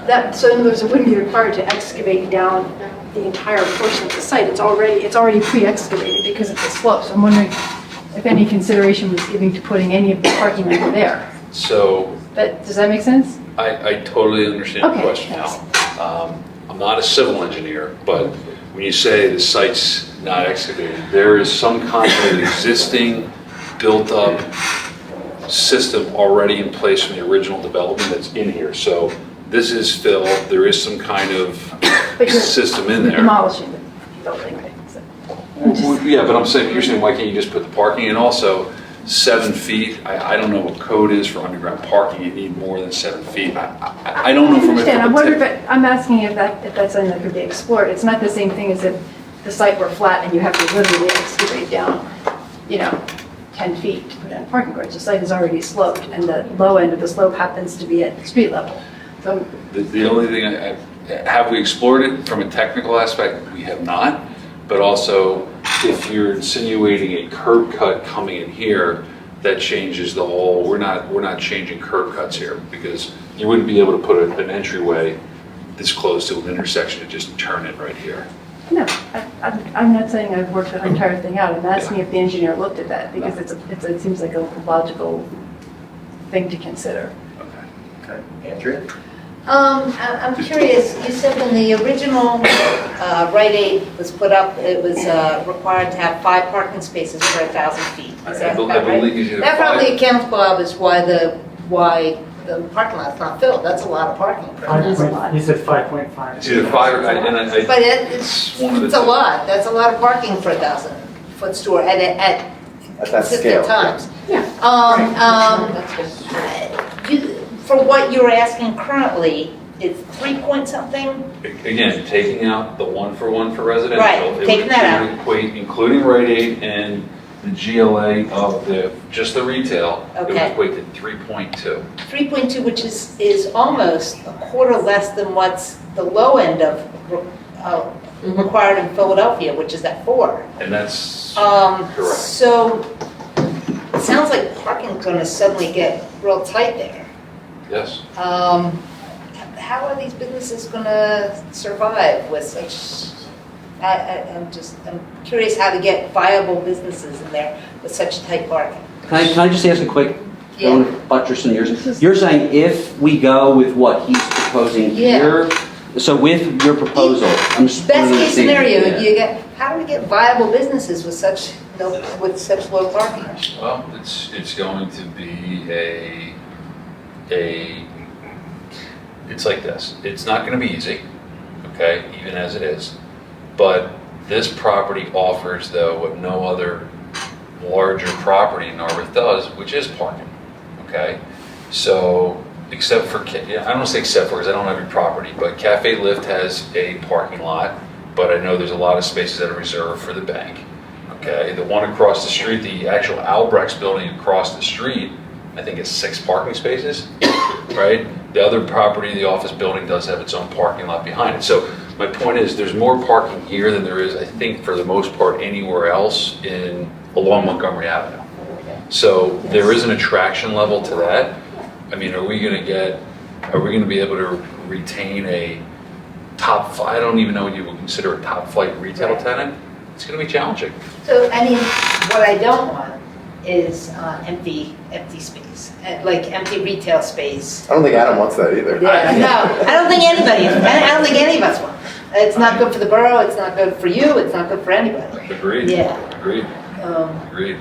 that, so in other words, it wouldn't be required to excavate down the entire portion of the site. It's already pre-excavated because of the slope. So I'm wondering if any consideration was given to putting any of the parking under there. So. Does that make sense? I totally understand the question thanks. now. I'm not a civil engineer, but when you say the site's not excavated, there is some kind of existing built-up system already in place from the original development that's in here. So this is fill, there is some kind of system in there. Demolishing the building, right? Yeah, but you're saying why can't you just put the parking in? Also, 7 feet, I don't know what code is for underground parking, you need more than 7 feet. I don't know from a I'm asking if that's something that could be explored. It's not the same thing as if the site were flat and you have to literally excavate down, 10 feet to put in a parking garage. The site is already sloped, and the low end of the slope happens to be at street level. So the only thing, have we explored it from a technical aspect? We have not. But also, if you're insinuating a curb cut coming in here, that changes the whole. We're not changing curb cuts here because you wouldn't be able to put an entryway this close to an intersection and just turn it right here. no, I'm not saying I've worked the entire thing out. I'm asking if the engineer looked at that because it seems like a logical thing to consider. Okay. Andrea? I'm curious, you said when the original Rite Aid was put up, it was required to have 5 parking spaces per 1,000 feet. Is that right? That probably accounts, Bob, is why the parking lot's not filled. That's a lot of parking. You said 5.5. It's either 5 or But it's a lot. That's a lot of parking for a 1,000-foot store at that scale. times. Yeah. For what you're asking currently, it's 3 point something? Again, taking out the 1-for-1 for residential. Right, taking that out. Including Rite Aid and the GLA of just the retail, it would Okay. equate to 3.2. 3.2, which is almost a quarter less than what's the low end of required in Philadelphia, which is at 4. And that's correct. So it sounds like parking's going to suddenly get real tight there. Yes. How are these businesses going to survive with such I'm curious how to get viable businesses in there with such tight parking. Can I just ask a quick, I don't want to buttress in yours. You're saying if we go with what he's proposing here, so with your proposal, I'm just Best case scenario, yeah. how do we get viable businesses with such low parking? Well, it's going to be it's like this. It's not going to be easy, okay, even as it is. But this property offers, though, what no other larger property in Narbor does, which is parking, okay? So, except for, I don't want to say except for, because I don't have every property, but Cafe Lift has a parking lot, but I know there's a lot of spaces that are reserved for the bank, okay? The one across the street, the actual Albrecht's building across the street, I think it's 6 parking spaces, right? The other property, the office building, does have its own parking lot behind it. So my point is, there's more parking here than there is, I think, for the most part, anywhere else along Montgomery Avenue. So there is an attraction level to that. I mean, are we going to be able to retain a top 5? I don't even know what you would consider a top flight retail tenant. It's going to be challenging. So, I mean, what I don't want is empty space, like empty retail space. I don't think Adam wants that either. Yeah, no, I don't think anybody, I don't think any of us want. It's not good for the borough, it's not good for you, it's not good for anybody. Agreed. Yeah. Agreed. Agreed.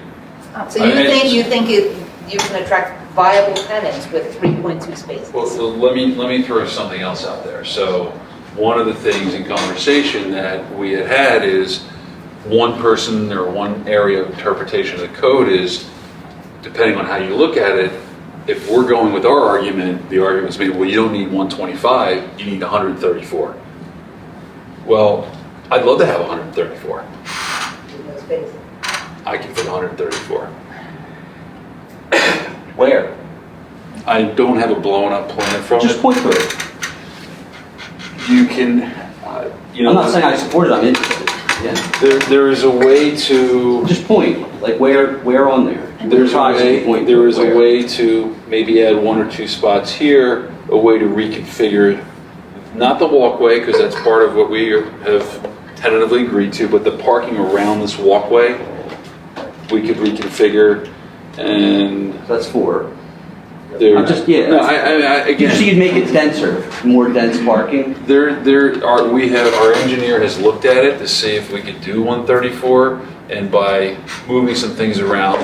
So you think you can attract viable tenants with 3.2 spaces? Well, let me throw something else out there. So one of the things in conversation that we had is one person or one area of interpretation of the code is, depending on how you look at it, if we're going with our argument, the argument's maybe, well, you don't need 125, you need 134. Well, I'd love to have 134. I can fit 134. Where? I don't have a blown up plan from Just it. point to it. You can, I'm not saying I support it, I'm interested. Yeah. There is a way to... Just point, like where on there? There is a way to maybe add 1 or 2 spots here, a way to reconfigure, not the walkway, because that's part of what we have tentatively agreed to, but the parking around this walkway, we could reconfigure, and... That's 4. There, just, yeah. No, I again... So you'd make it denser, more dense parking? Our engineer has looked at it to see if we could do 134, and by moving some things around,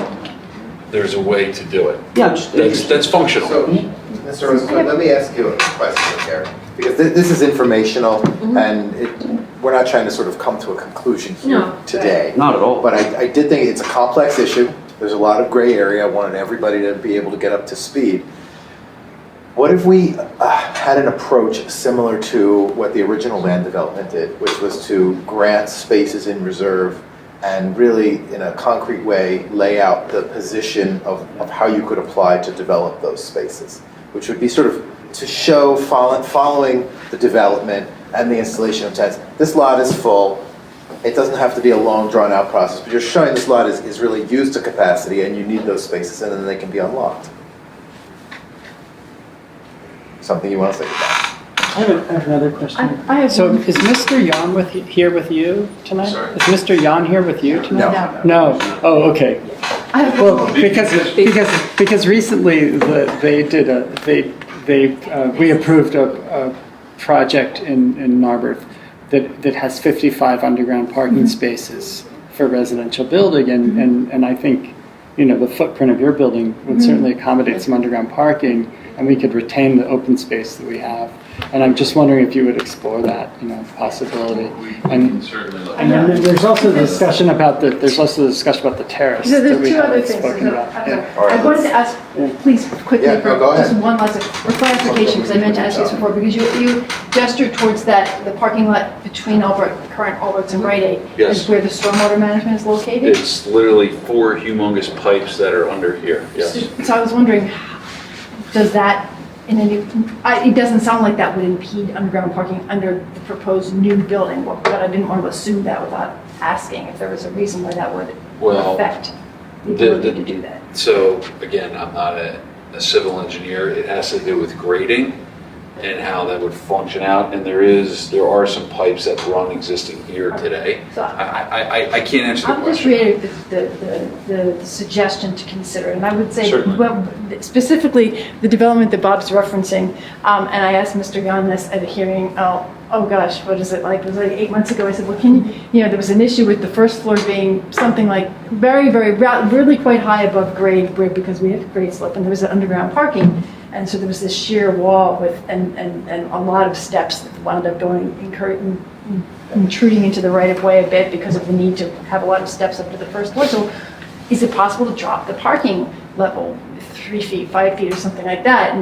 there's a way to do it. Yeah, that's functional. So, Mr. Rosenthal, let me ask you a question here, because this is informational, and we're not trying to sort of come to a conclusion here today. Not at all. But I did think it's a complex issue. There's a lot of gray area. I wanted everybody to be able to get up to speed. What if we had an approach similar to what the original land development did, which was to grant spaces in reserve and really, in a concrete way, lay out the position of how you could apply to develop those spaces, which would be sort of to show following the development and the installation of tents. This lot is full. It doesn't have to be a long, drawn-out process, but you're showing this lot is really used to capacity, and you need those spaces, and then they can be unlocked. Something you want to think about? I have another question. So is Mr. Yan here with you tonight? Sorry? Is Mr. Yan here with you tonight? No. No. Oh, okay. Well, because recently we approved a project in Narbor that has 55 underground parking spaces for residential building, and I think, the footprint of your building would certainly accommodate some underground parking, and we could retain the open space that we have. And I'm just wondering if you would explore that, possibility. And then there's also the discussion about the terrace. So that there's we 2 other haven't things. spoken about. I wanted to ask, please, quickly, go ahead. just one last for clarification, because I meant to ask this before, because you gestured towards the parking lot between current Albrecht and Rite Aid. Yes. Is where the stormwater management is located? It's literally 4 humongous pipes that are under here, yes. So I was wondering, does that, it doesn't sound like that would impede underground parking under the proposed new building, but I didn't want to assume that without asking if there was a reason why that would affect the ability to do that. So again, I'm not a civil engineer. It has to do with grading and how that would function out. And there are some pipes that run existing here today. So I can't answer the I'll just question. reiterate the suggestion to consider, and I would say, Certainly. well, specifically the development that Bob's referencing, and I asked Mr. Young this at a hearing, oh gosh, what is it like? It was like 8 months ago. I said, well, there was an issue with the first floor being something like really quite high above grade, because we had grade slope, and there was an underground parking. And so there was this sheer wall and a lot of steps that wound up intruding into the right-of-way a bit because of the need to have a lot of steps up to the first floor. So is it possible to drop the parking level 3 feet, 5 feet, or something like that?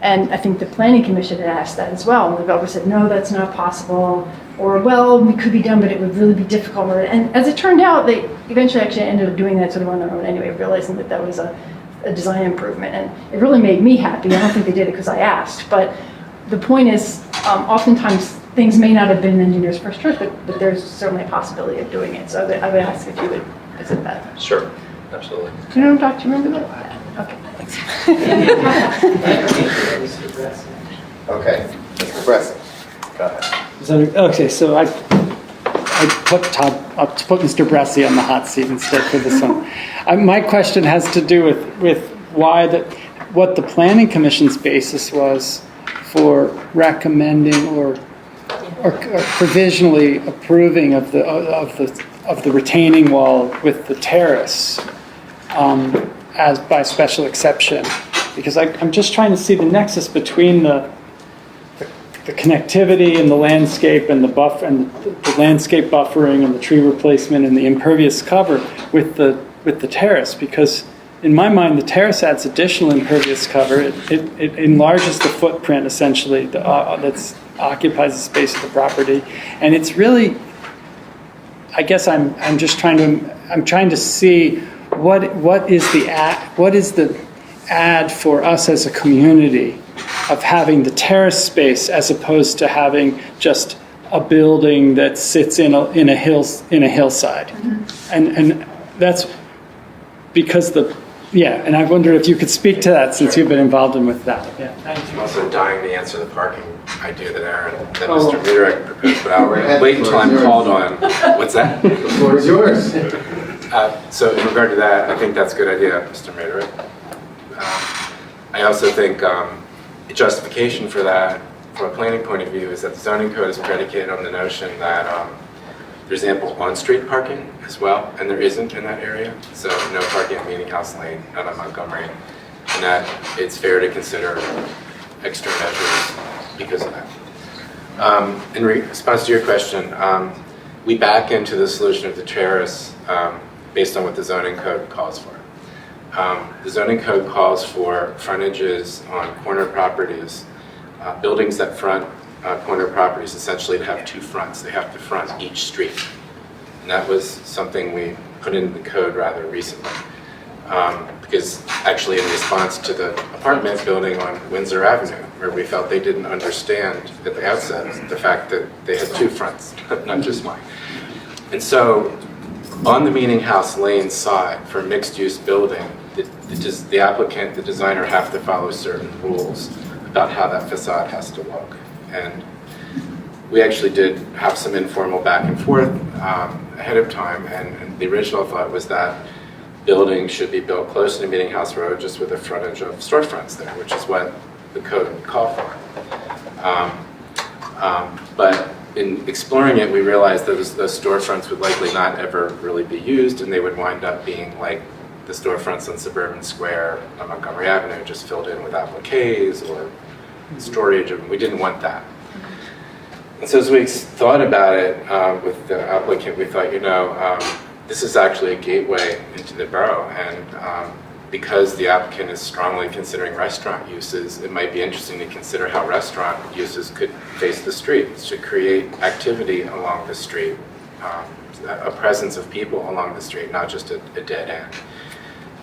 And I think the planning commission had asked that as well. And the developer said, no, that's not possible. Or, well, it could be done, but it would really be difficult. And as it turned out, they eventually actually ended up doing that sort of on their own anyway, realizing that was a design improvement, and it really made me happy. I don't think they did it because I asked, but the point is, oftentimes things may not have been an engineer's first choice, but there's certainly a possibility of doing it. So I would ask if you would visit that. Sure, absolutely. Do you know what I'm talking about? Okay, thanks. Okay, Mr. Bresson, go ahead. Okay, so I put Mr. Bressi on the hot seat instead for this one. My question has to do with what the planning commission's basis was for recommending or provisionally approving of the retaining wall with the terrace as by special exception, because I'm just trying to see the nexus between the connectivity and the landscape and the buffer and the landscape buffering and the tree replacement and the impervious cover with the terrace, because in my mind the terrace adds additional impervious cover. It enlarges the footprint essentially that occupies the space of the property, and it's really, I guess I'm trying to see what is the add for us as a community of having the terrace space as opposed to having just a building that sits in a hillside. Mm-hmm. And that's because and I wonder if you could speak to that since you've been involved with that. Yeah. I'm also dying to answer the parking idea that Mr. Mederek proposed, but I'll wait until I'm called on. What's that? The floor is yours. So in regard to that, I think that's a good idea, Mr. Mederek. I also think the justification for that, from a planning point of view, is that the zoning code is predicated on the notion that there's ample on-street parking as well, and there isn't in that area. So no parking at Meeting House Lane, none on Montgomery, and that it's fair to consider extra measures because of that. In response to your question, we back into the solution of the terrace based on what the zoning code calls for. The zoning code calls for frontages on corner properties, buildings that front corner properties essentially to have two fronts. They have to front each street. And that was something we put into the code rather recently. Because actually in response to the apartment building on Windsor Avenue, where we felt they didn't understand at the outset the fact that they had two fronts, not just one. And so on the Meeting House Lane side for mixed-use building, the applicant, the designer, have to follow certain rules about how that facade has to look. And we actually did have some informal back and forth ahead of time, and the original thought was that buildings should be built close to Meeting House Road, just with a frontage of storefronts there, which is what the code would call for. But in exploring it, we realized that those storefronts would likely not ever really be used, and they would wind up being like the storefronts on Suburban Square on Montgomery Avenue, just filled in with appliques or storage, and we didn't want that. And so as we thought about it with the applicant, we thought, this is actually a gateway into the borough, and because the applicant is strongly considering restaurant uses, it might be interesting to consider how restaurant uses could face the streets to create activity along the street, a presence of people along the street, not just a dead end.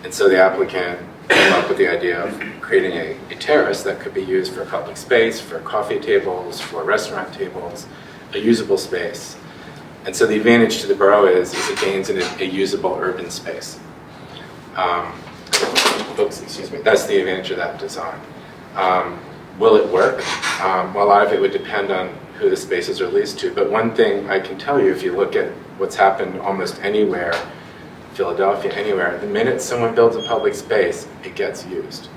And so the applicant came up with the idea of creating a terrace that could be used for public space, for coffee tables, for restaurant tables, a usable space. And so the advantage to the borough is it gains a usable urban space. That's the advantage of that design. will it work? Well, a lot of it would depend on who the spaces are leased to. But one thing I can tell you, if you look at what's happened almost anywhere, Philadelphia, anywhere, the minute someone builds a public space, it gets used.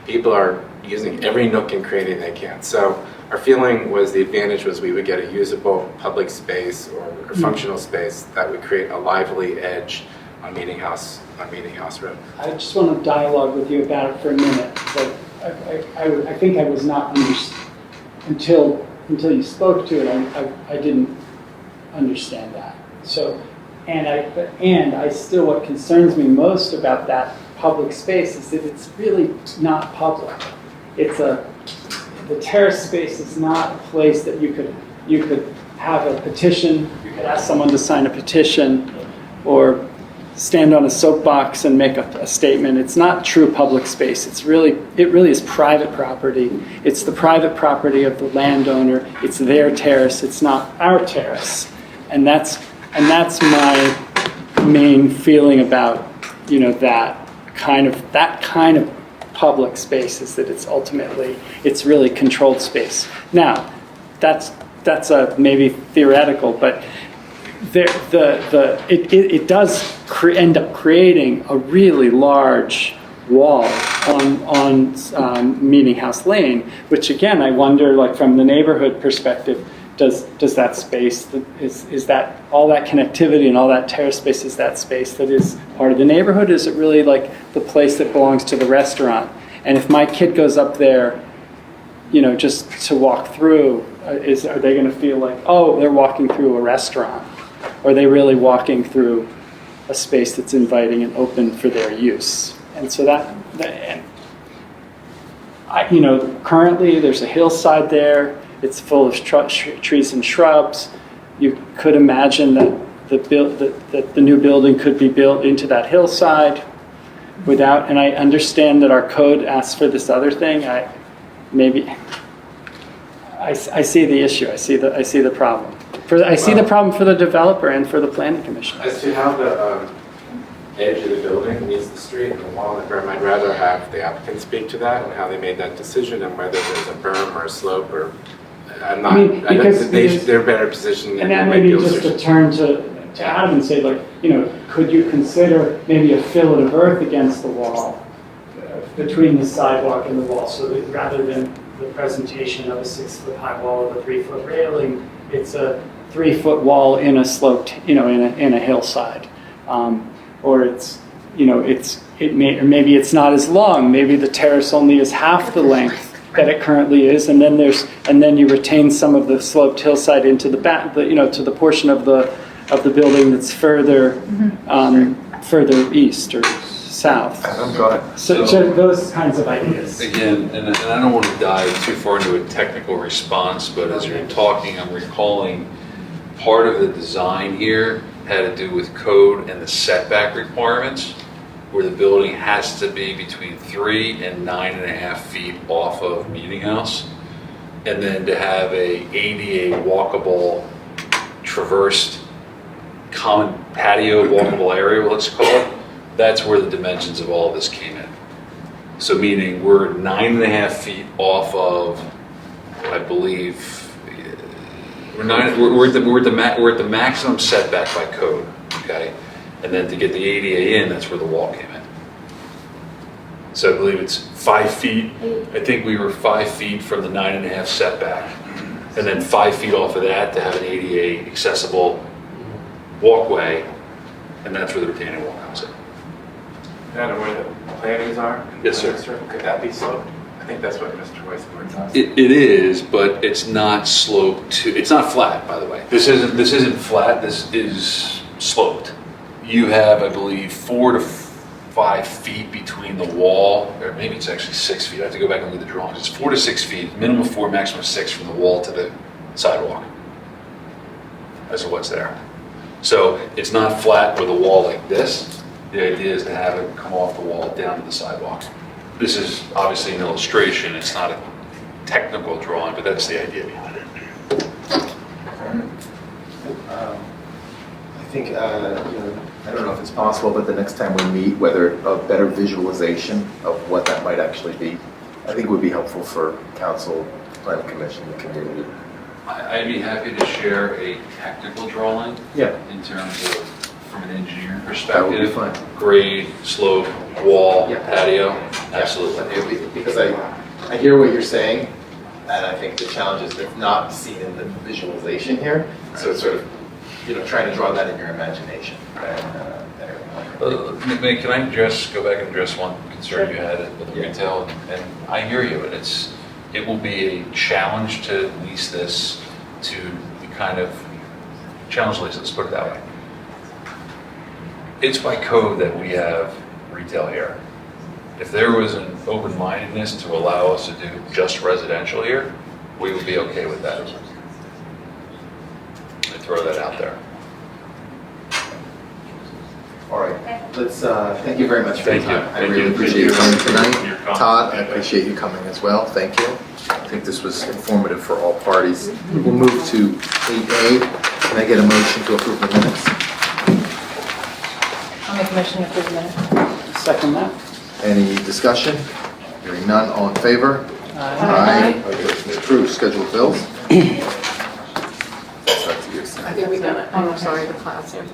People are using every nook and cranny they can. So our feeling was the advantage was we would get a usable public space or functional space that would create a lively edge on Meeting House Road. I just want to dialogue with you about it for a minute. But I think I was not until you spoke to it. I didn't understand that. So, and I still, what concerns me most about that public space is that it's really not public. The terrace space is not a place that you could have a petition. You could ask someone to sign a petition, or stand on a soapbox and make a statement. It's not true public space. It really is private property. It's the private property of the landowner. It's their terrace. It's not our terrace. And that's my main feeling about, that kind of public space, is that it's really controlled space. Now, that's a maybe theoretical, but it does end up creating a really large wall on Meeting House Lane, which again, I wonder, like from the neighborhood perspective, does that space, is that all that connectivity and all that terrace space, is that space that is part of the neighborhood? Is it really like the place that belongs to the restaurant? And if my kid goes up there, just to walk through, are they going to feel like, oh, they're walking through a restaurant? Or are they really walking through a space that's inviting and open for their use? And so currently there's a hillside there. It's full of trees and shrubs. You could imagine that the new building could be built into that hillside without, and I understand that our code asks for this other thing. I see the issue. I see the problem. I see the problem for the developer and for the planning commission. As to how the edge of the building meets the street and the wall and the berm, I'd rather have the applicant speak to that and how they made that decision and whether there's a berm or a slope or. I'm not. They're better positioned. And that may be just a turn to Adam and say, like, could you consider maybe a fillet of earth against the wall, between the sidewalk and the wall, so that rather than the presentation of a 6-foot high wall with a 3-foot railing, it's a 3-foot wall in a sloped, in a hillside, or maybe it's not as long. Maybe the terrace only is half the length that it currently is, and then you retain some of the sloped hillside into the back, to the portion of the building that's further east or south. So those kinds of ideas. Again, and I don't want to dive too far into a technical response, but as you're talking, I'm recalling part of the design here had to do with code and the setback requirements, where the building has to be between 3 and 9.5 feet off of Meeting House, and then to have a ADA walkable, traversed, common patio walkable area, let's call it. That's where the dimensions of all of this came in. So meaning we're 9.5 feet off of, I believe, we're at the maximum setback by code, okay? And then to get the ADA in, that's where the wall came in. So I believe it's 5 feet. I think we were 5 feet from the 9.5 setback, and then 5 feet off of that to have an ADA accessible walkway, and that's where the retaining wall comes in. And where the plantings are? Yes, sir. Could that be sloped? I think that's what Mr. Weisberg thought. It is, but it's not sloped to. It's not flat, by the way. This isn't flat. This is sloped. You have, I believe, 4 to 5 feet between the wall, or maybe it's actually 6 feet. I have to go back and look at the drawings. It's 4 to 6 feet, minimum 4, maximum 6 from the wall to the sidewalk. As to what's there. So it's not flat with a wall like this. The idea is to have it come off the wall down to the sidewalk. This is obviously an illustration. It's not a technical drawing, but that's the idea behind it. I think, I don't know if it's possible, but the next time we meet, whether a better visualization of what that might actually be I think would be helpful for council, planning commission, the community. I'd be happy to share a technical drawing. Yeah. In terms of, from an engineering That would be perspective. fine. Grade, slope, wall, Yeah. patio, absolutely. Because I hear what you're saying, and I think the challenge is it's not seen in the visualization here, so it's sort of, trying to draw that in your imagination. Can I go back and address one concern you had with retail? And I hear you, and it will be a challenge to lease this to the kind of, challenge lease, let's put it that way. It's by code that we have retail here. If there was an open-mindedness to allow us to do just residential here, we would be okay with that. I throw that out there. All right, let's, thank you very much for your Thank you. time. I Thank really you. appreciate you Thank coming you. tonight. Your comment. Todd, I appreciate you coming as well, thank you. I think this was informative for all parties. We'll move to 8A. Can I get a motion to approve the minutes? I'll make a motion to approve the minutes. Second that. Any discussion? Hearing none, all in favor? Aye. Motion approved. Scheduled bills? Start to your side. I think we got it. Oh, I'm sorry, the clouds here.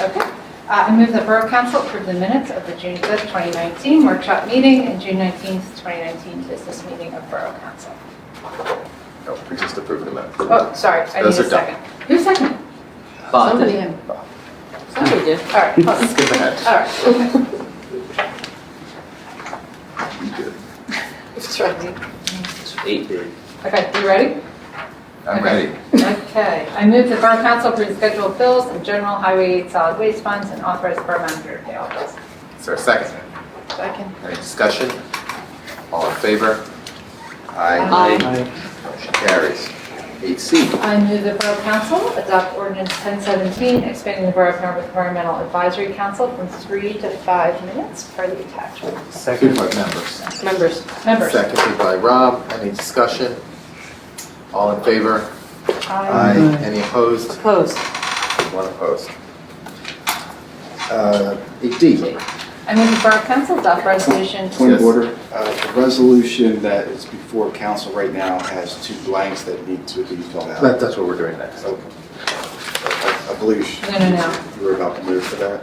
Okay. I move that Borough Council approve the minutes of the June 5th, 2019 workshop meeting and June 19th, 2019 business meeting of Borough Council. No, we just approved the minutes. Oh, sorry, I need Those a are done. second. Who's second? Somebody did. in. Somebody did. All right. Let's skip ahead. All right. You good. That's right. 8B. Okay, you ready? I'm ready. Okay. I move that Borough Council approve the schedule of bills and general highway solid waste funds and authorize the borough manager to pay all bills. Is there a second? Second. Any discussion? All in favor? Aye. Motion carries. 8C. I move that Borough Council adopt Ordinance 1017, expanding the Borough of Narbor Environmental Advisory Council from 3 to 5 minutes per the attachment. Second by members. Members. Seconded by Rob. Any discussion? All in favor? Aye. Any opposed? Opposed. One opposed. 8D. I move the Borough Council adopt resolution. Point of order, the resolution that is before council right now has 2 blanks that need to be filled out. That's what we're doing next. Okay. I believe No. you were about to move for that.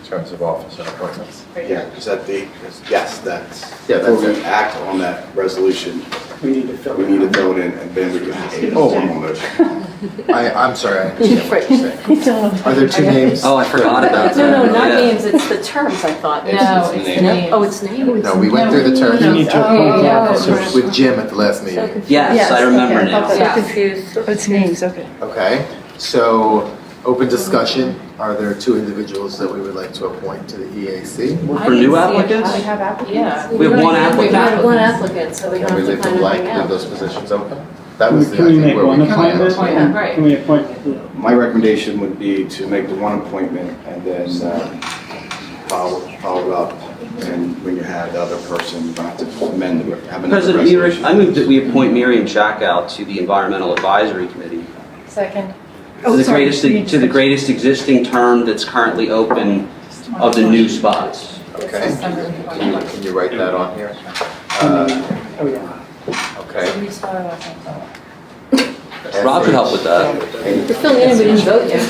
In terms of office and appointments. Yeah, is that yes, that's, Yeah, that's before we it. act on that resolution, We need to fill we need to throw it in and then we can take a formal motion. I'm sorry, I understand what you're saying. Are there 2 names? Oh, I forgot about that. No, not Yeah. names, it's the terms, I thought. No, it's names. names. Oh, it's names. No, we went through the terms You need to approve the officers. with Jim at the last meeting. Yes, I remember okay. now. So Yeah. confused. Oh, it's names, okay. Okay, so open discussion. Are there 2 individuals that we would like to appoint to the EAC? For new applicants? We have applicants? Yeah. We have one We applicant. had one applicant, so we don't Can we have to leave them find blank, anything leave else. those positions open? That was the, I Can we think, make where one we kind appointment? of. Yeah, right. Can we appoint? My recommendation would be to make the one appointment and then follow it up. And when you have the other person, you don't have to amend it, have another President Murick, resolution. I move that we appoint Miriam Shackout to the Environmental Advisory Committee. Second. To the greatest existing term that's currently open of the new spots. Okay, can you write that on here? Oh, yeah. Okay. Rob could help with that. We're filling in, we didn't vote yet.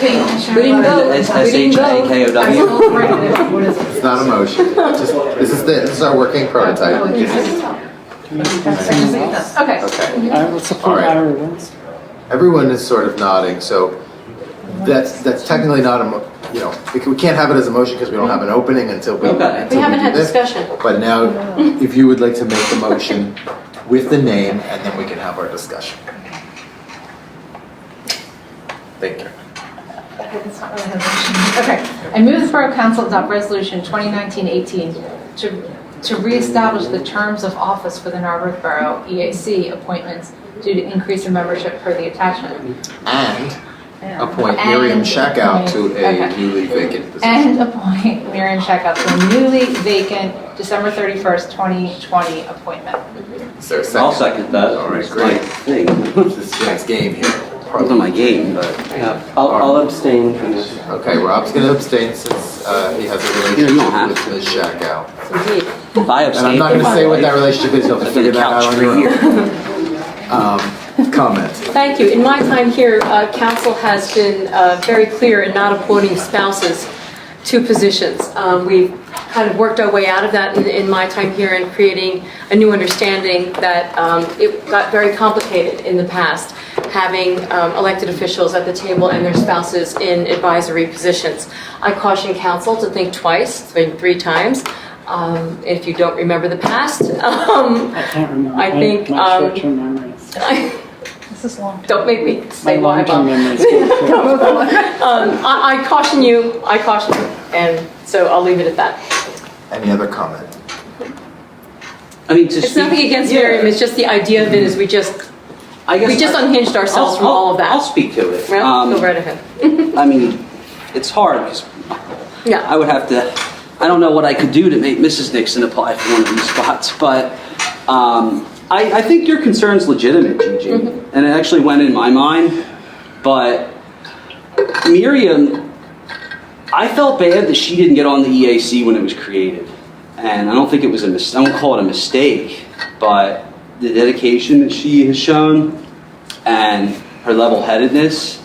We didn't vote. We didn't vote. SHAKOW. It's not a motion. This is our working prototype. Okay. Let's All appoint right. Ira Wins. Everyone is sort of nodding, so that's technically not we can't have it as a motion because we don't have an opening until we. Okay. until We haven't do had this. discussion. But now, if you would like to make the motion with the name, and then we can have our discussion. Thank you. Okay, I move the Borough Council adopt resolution 2019-18 to reestablish the terms of office for the Narbor Borough EAC appointments due to increase in membership per the attachment. And appoint Miriam Shackout to a newly vacant position. And appoint Miriam Shackout to a newly vacant December 31st, 2020 appointment. Is there a second? I'll second that. All right, It's great. my thing. This is Jim's game here. It's on my game, but. Yeah, I'll abstain from this. Okay, Rob's going to abstain since he has a You don't relationship have with to. Ms. Shakow. Indeed. If I And I'm not going to say what that relationship is, you'll have to figure that out on your own. Comment. Thank you. In my time here, council has been very clear in not appointing spouses to positions. We've kind of worked our way out of that in my time here and creating a new understanding that it got very complicated in the past, having elected officials at the table and their spouses in advisory positions. I caution council to think twice, three times. If you don't remember the past, I can't remember. I think my short-term memories. This is long. don't make me say My why, long-term Bob. memories. I caution you, and so I'll leave it at that. Any other comment? I mean, to It's speak. nothing against Yeah. Miriam, it's just the idea of it is we just unhinged ourselves from all of that. I'll speak to it. Well, go right ahead. I mean, it's hard because Yeah. I would have to, I don't know what I could do to make Mrs. Nixon apply for one of these spots, but I think your concern's legitimate, Gigi, and it actually went in my mind, but Miriam, I felt bad that she didn't get on the EAC when it was created, and I don't think it was I won't call it a mistake, but the dedication that she has shown and her level-headedness,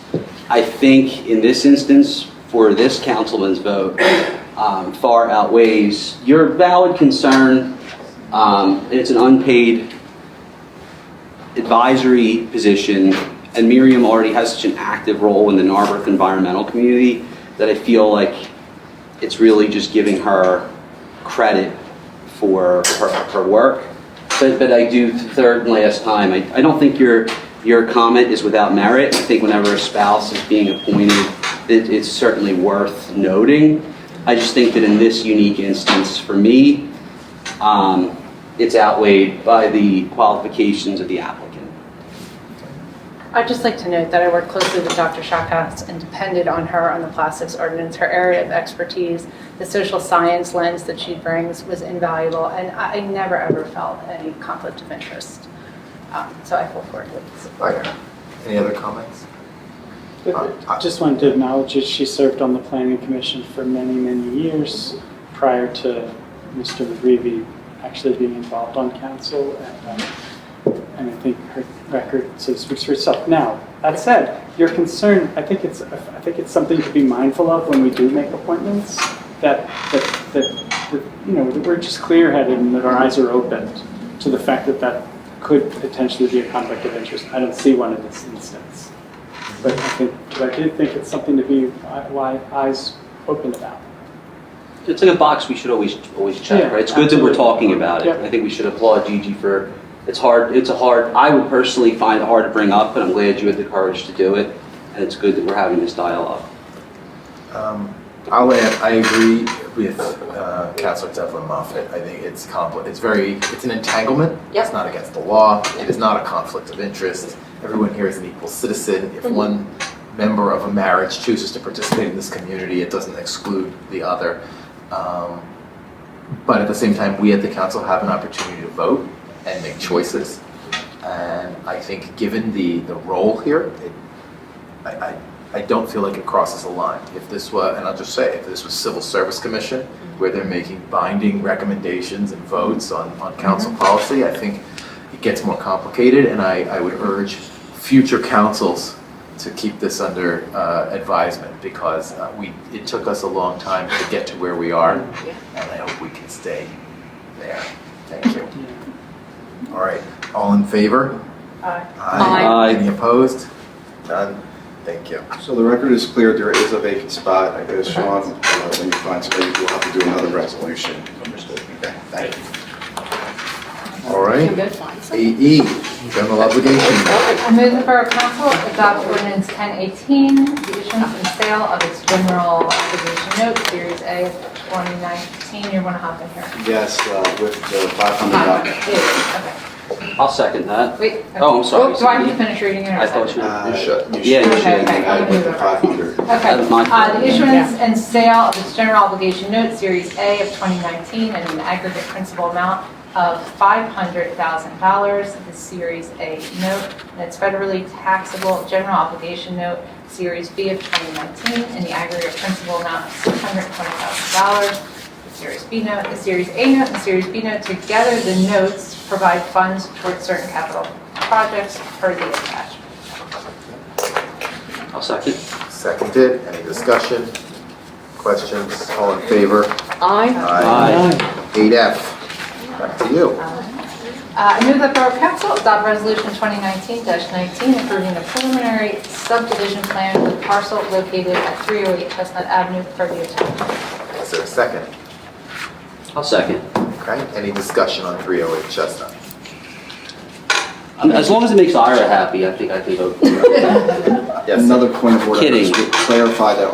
I think in this instance, for this councilman's vote, far outweighs your valid concern. It's an unpaid advisory position, and Miriam already has such an active role in the Narbor environmental community that I feel like it's really just giving her credit for her work. But I do, third and last time, I don't think your comment is without merit. I think whenever a spouse is being appointed, it's certainly worth noting. I just think that in this unique instance, for me, it's outweighed by the qualifications of the applicant. I'd just like to note that I worked closely with Dr. Shakas and depended on her on the plastics ordinance. Her area of expertise, the social science lens that she brings was invaluable, and I never ever felt any conflict of interest. So I feel forward with this. Any other comments? I just wanted to acknowledge that she served on the planning commission for many, many years prior to Mr. McGreevy actually being involved on council, and I think her record sort of speaks for itself. Now, that said, your concern, I think it's something to be mindful of when we do make appointments, that we're just clear-headed and that our eyes are open to the fact that could potentially be a conflict of interest. I don't see one in this instance, but I do think it's something to be eyes open about. It's like a box we should always check, Yeah, right? It's good that we're talking about it. Yep. I think we should applaud Gigi for, it's hard, I would personally find it hard to bring up, but I'm glad you had the courage to do it, and it's good that we're having this dialogue. I'll add, I agree with Councilor Devlin Moffett. I think it's an entanglement. Yep. It's not against the law. It is not a conflict of interest. Everyone here is an equal citizen. If one member of a marriage chooses to participate in this community, it doesn't exclude the other. But at the same time, we at the council have an opportunity to vote and make choices. And I think given the role here, I don't feel like it crosses a line. If this was, and I'll just say, if this was Civil Service Commission, where they're making binding recommendations and votes on council policy, I think it gets more complicated, and I would urge future councils to keep this under advisement, because it took us a long time to get to where we are, and I hope we can stay there. Thank you. All right, all in favor? Aye. Aye. Any opposed? None? Thank you. So the record is clear, there is a vacant spot. I guess, Sean, when you find somebody, we'll have to do another resolution. Understood. Okay, thank you. All right. 8E, general obligation. I move the Borough Council adopt Ordinance 1018, the issuance and sale of its general obligation note, Series A of 2019. You're going to hop in here. Yes, with the $500. Okay. I'll second that. Wait. Oh, I'm sorry. Do I have to finish reading it? Or I thought you should. Yeah, you Okay, should. okay. I'm gonna move it. 500. That was my Okay. The issuance and sale of its general obligation note, Series A of 2019, and an aggregate principal amount of $500,000, the Series A note, that's federally taxable general obligation note, Series B of 2019, in the aggregate principal amount of $620,000. The Series B note, the Series A note, and the Series B note together, the notes provide funds towards certain capital projects per the attachment. I'll second. Seconded. Any discussion? Questions? All in favor? Aye. Aye. 8F. Back to you. I move that Borough Council adopt Resolution 2019-19 approving the preliminary subdivision plan for the parcel located at 308 Chestnut Avenue per the attachment. Is there a second? I'll second. Okay. Any discussion on 308 Chestnut? As long as it makes Ira happy, I think vote for it. Yes. Another point of order, Kidding. just to clarify that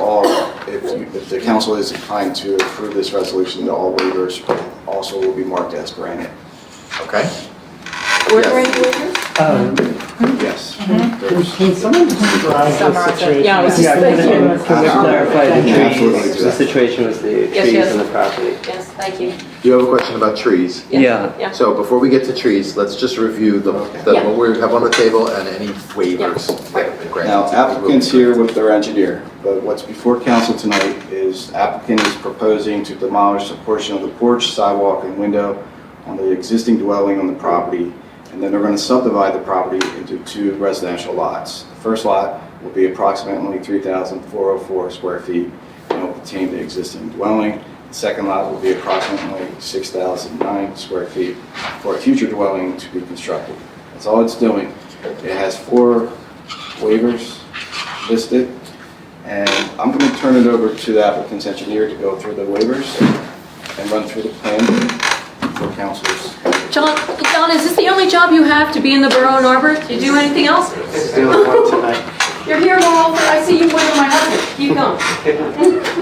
if the council is inclined to approve this resolution, that all waivers also will be marked as granted. Okay. Were Yes. there any waivers? Yes. Can someone describe the situation? Yeah, I was just thinking. Can we clarify the Absolutely. trees? The situation with the Yes, trees yes. and the property. Yes, thank you. Do you have a question about trees? Yeah. Yeah. So before we get to trees, let's just review Yeah. what we have on the table and any waivers that have been granted. Now, applicant's here with their engineer, but what's before council tonight is applicant is proposing to demolish a portion of the porch, sidewalk, and window on the existing dwelling on the property, and then they're going to subdivide the property into 2 residential lots. The first lot will be approximately 3,404 square feet and will contain the existing dwelling. The second lot will be approximately 6,009 square feet for a future dwelling to be constructed. That's all it's doing. It has 4 waivers listed, and I'm going to turn it over to the applicant's engineer to go through the waivers and run through the plan for council's. John, is this the only job you have to be in the Borough of Narbor? Do you do anything else? It's the only one tonight. You're here more often. I see you more than my husband. Keep going.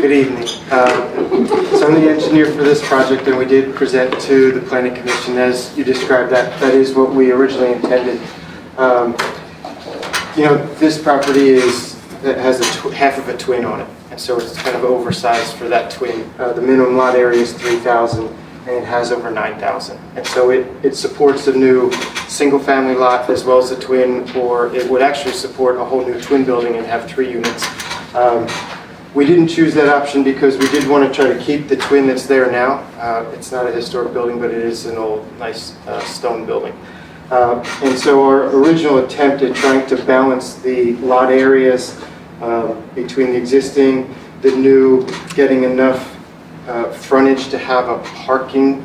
Good evening. So I'm the engineer for this project, and we did present to the Planning Commission as you described. That is what we originally intended. This property has half of a twin on it, and so it's kind of oversized for that twin. The minimum lot area is 3,000, and it has over 9,000. And so it supports a new single-family lot as well as a twin, or it would actually support a whole new twin building and have 3 units. We didn't choose that option because we did want to try to keep the twin that's there now. It's not a historic building, but it is an old, nice stone building. And so our original attempt at trying to balance the lot areas between the existing, the new, getting enough frontage to have a parking,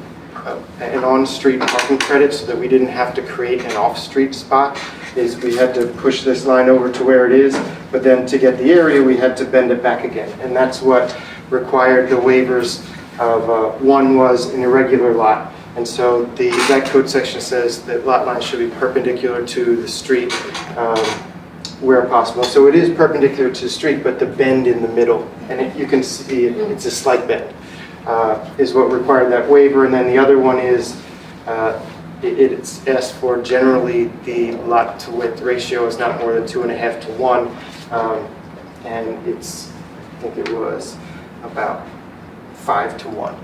an on-street parking credit so that we didn't have to create an off-street spot, is we had to push this line over to where it is, but then to get the area we had to bend it back again. And that's what required the waivers of, one was an irregular lot. And so that code section says that lot lines should be perpendicular to the street where possible. So it is perpendicular to the street, but the bend in the middle, and you can see it's a slight bend, is what required that waiver. And then the other one is it's asked for generally the lot to width ratio is not more than 2.5 to 1, and I think it was about 5 to 1.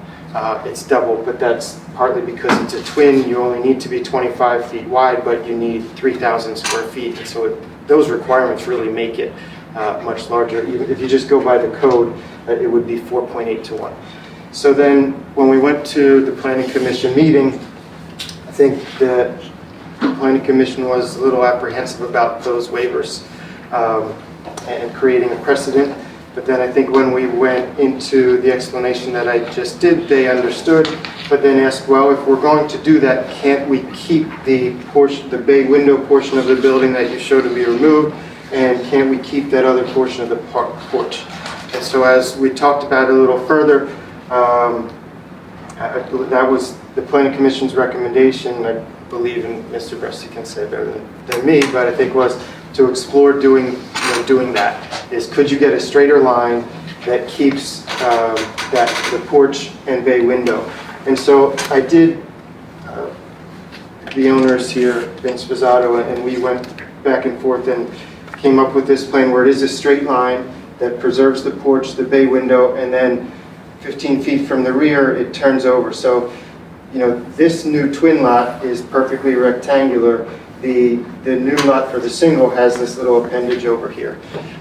It's double, but that's partly because it's a twin. You only need to be 25 feet wide, but you need 3,000 square feet. And so those requirements really make it much larger. Even if you just go by the code, it would be 4.8 to 1. So then when we went to the Planning Commission meeting, I think that the Planning Commission was a little apprehensive about those waivers and creating a precedent. But then I think when we went into the explanation that I just did, they understood, but then asked, well, if we're going to do that, can't we keep the bay window portion of the building that you showed to be removed, and can't we keep that other portion of the porch? And so as we talked about it a little further, that was the Planning Commission's recommendation. I believe, and Mr. Bresci can say better than me, but I think was to explore doing that. Is could you get a straighter line that keeps the porch and bay window? And so I did. The owners here, Vince Spizzato, and we went back and forth and came up with this plan where it is a straight line that preserves the porch, the bay window, and then 15 feet from the rear, it turns over. So this new twin lot is perfectly rectangular. The new lot for the single has this little appendage over here.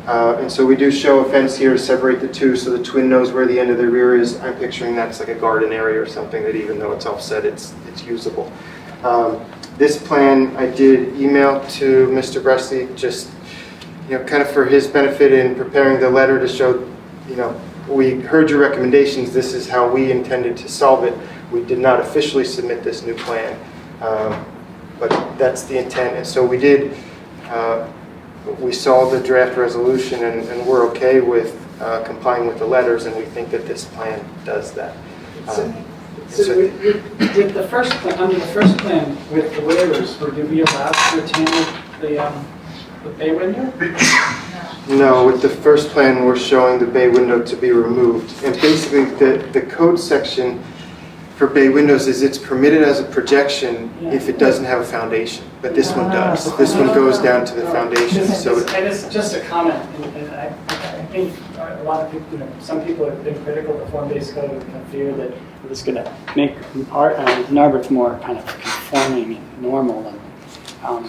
And so we do show a fence here to separate the two so the twin knows where the end of the rear is. I'm picturing that's like a garden area or something that even though it's offset, it's usable. This plan I did email to Mr. Bresty, just kind of for his benefit in preparing the letter to show, we heard your recommendations, this is how we intended to solve it. We did not officially submit this new plan, but that's the intent. And so we did, we saw the draft resolution and we're okay with complying with the letters, and we think that this plan does that. So with the first plan, under the first plan with the waivers, would you be allowed to retain the bay window? No, with the first plan, we're showing the bay window to be removed. And basically, the code section for bay windows is it's permitted as a projection if it doesn't have a foundation. But this one does. This one goes down to the foundation. So And it's just a comment, and I think a lot of people, some people have been critical of the form-based code and fear that it was going to make Narbor more kind of conforming and normal. And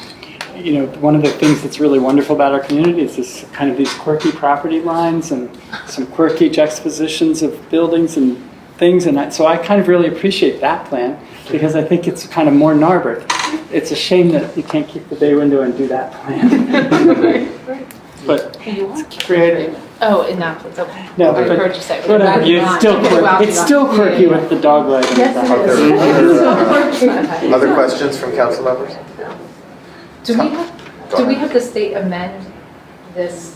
one of the things that's really wonderful about our community is this kind of these quirky property lines and some quirky juxtapositions of buildings and things. And so I kind of really appreciate that plan because I think it's kind of more Narbor. It's a shame that you can't keep the bay window and do that plan. But it's creative. Oh, in that place, okay. No, I but heard you say. whatever. It's still quirky with the dog leg. Yes, it is. Other questions from council members? Do we have the state amend this?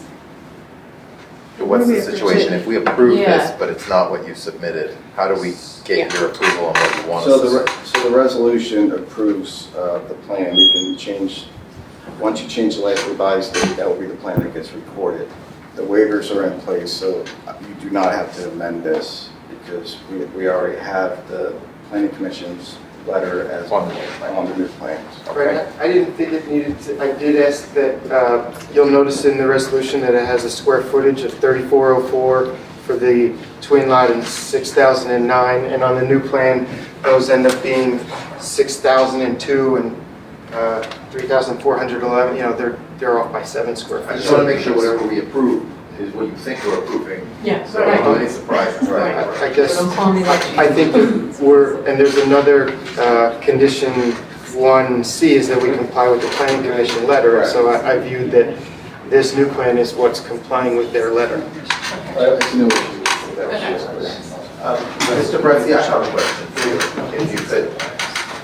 What's the situation if we approve this, Yeah. but it's not what you submitted? How do we get your approval on what you want So us to? so the resolution approves the plan. We can change, once you change the last revised date, that will be the plan that gets recorded. The waivers are in place, so you do not have to amend this because we already have the planning commission's letter as on the new plans. Right, I didn't think it needed to, I did ask that, you'll notice in the resolution that it has a square footage of 3,404 for the twin lot in 6,009, and on the new plan, those end up being 6,002 and 3,411, they're off by 7 square feet. I just want to make sure whatever we approve is what you think we're approving. Yeah. So don't have any surprises. Right, I guess, I think and there's another condition 1C is that we comply with the planning commission letter. So I viewed that this new plan is what's complying with their letter. Mr. Bresci, I have a question for you. If you could,